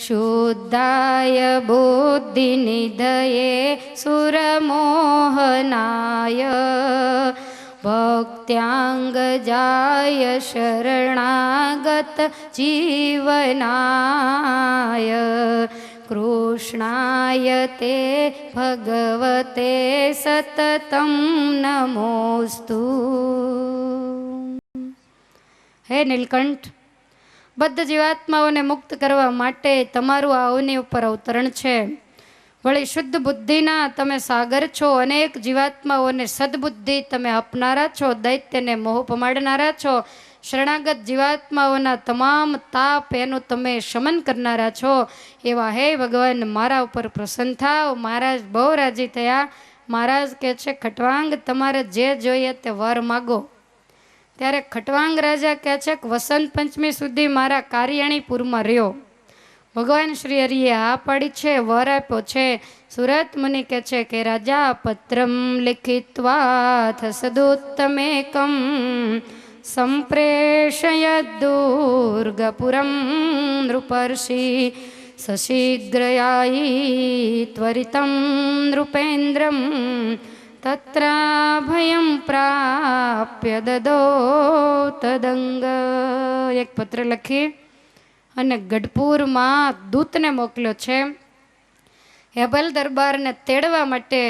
શુદ્ધાય બુદ્ધિ નિધયે સુરમોહનાય ભક્ત્યાંગ જાય શરણાગત જીવનાય કૃષ્ણાય તે ભગવતે સતતમ નમોસ્તુ. હે નીલકંઠ, બદ્ધ જીવાત્માઓને મુક્ત કરવા માટે તમારું આ અવની ઉપર અવતરણ છે. વળી શુદ્ધ બુદ્ધિના તમે સાગર છો. અનેક જીવાત્માઓને સદબુદ્ધિ તમે આપનારા છો. દૈત્યને મોહ પમાડનારા છો. શરણાગત જીવાત્માઓના તમામ તાપ એનું તમે શમન કરનારા છો એવા હે ભગવાન મારા ઉપર પ્રસન્ન થાવ. મહારાજ બહુ રાજી થયા. મહારાજ કહે છે ખટવાંગ તમારે જે જોઈએ તે વર માગો. ત્યારે ખટવાંગ રાજા કહે છે કે વસંત પંચમી સુધી મારા કારિયાણીપુરમાં રહ્યો. ભગવાન શ્રી હરિએ હા પાડી છે, વર આપ્યો છે. સુરત મુનિ કહે છે કે રાજા પત્રમ લિખિત્વા સદુત્તમેકમ સંપ્રેષય દુર્ગપુરમ નૃપર્ષિ સશીઘ્રયાયી ત્વરિતમ નૃપેન્દ્રમ તત્રાભયમ પ્રાપ્ય દદો તદંગ. એક પત્ર લખી અને ગઢપુરમાં દૂતને મોકલ્યો છે એબલ દરબારને તેડવા માટે.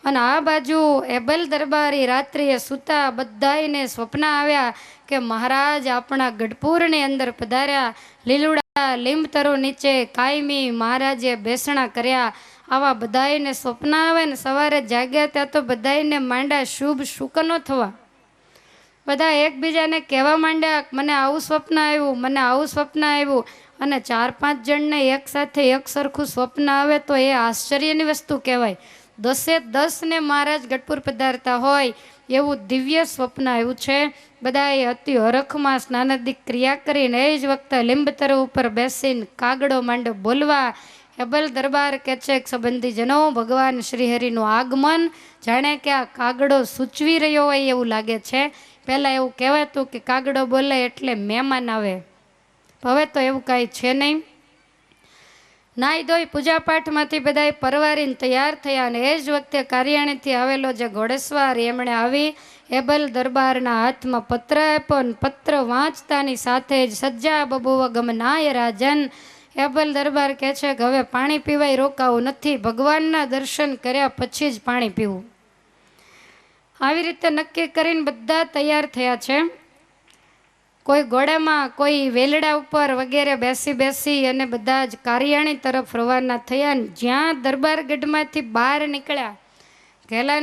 અને આ બાજુ એબલ દરબારી રાત્રિએ સૂતા બધાયને સ્વપ્ન આવ્યા કે મહારાજ આપણા ગઢપુરની અંદર પધાર્યા. લીલુડા લીંબતરો નીચે કાયમી મહારાજે બેસણા કર્યા. આવા બધાયને સ્વપ્ન આવે ને સવારે જાગ્યા ત્યાં તો બધાયને માંડ્યા શુભ શુકનો થવા. બધા એકબીજાને કહેવા માંડ્યા મને આવું સ્વપ્ન આવ્યું, મને આવું સ્વપ્ન આવ્યું. અને 4-5 જણને એક સાથે એક સરખું સ્વપ્ન આવે તો એ આશ્ચર્યની વસ્તુ કહેવાય. 10-10 ને મહારાજ ગઢપુર પધારતા હોય એવું દિવ્ય સ્વપ્ન આવ્યું છે. બધાએ અતિ હરખમાં સ્નાનાદિક ક્રિયા કરીને એ જ વખતે લીંબતરો ઉપર બેસીને કાગડો માંડો બોલવા. એબલ દરબાર કે છે સંબંધીજનો ભગવાન શ્રીહરિનું આગમન જાણે કે આ કાગડો સૂચવી રહ્યો હોય એવું લાગે છે. પહેલાં એવું કહેવાતું કે કાગડો બોલે એટલે મહેમાન આવે. હવે તો એવું કાંઈ છે નહીં. નાઈ ધોઈ પૂજાપાઠમાંથી બધાએ પરવારીને તૈયાર થયા. અને એ જ વખતે કારિયાણીથી આવેલો જે ઘોડેસવાર એમણે આવી એબલ દરબારના હાથમાં પત્ર આપ્યો. અને પત્ર વાંચતાની સાથે જ સજ્જા બબુવ ગમનાય રાજન. એબલ દરબાર કહે છે કે હવે પાણી પીવાય રોકાવું નથી, ભગવાનના દર્શન કર્યા પછી જ પાણી પીવું. આવી રીતે નક્કી કરીને બધા તૈયાર થયા છે. કોઈ ઘોડામાં, કોઈ વેલડા ઉપર વગેરે બેસી અને બધા જ કારિયાણી તરફ રવાના થયા. જ્યાં દરબાર ગઢમાંથી બહાર નીકળ્યા ઘેલા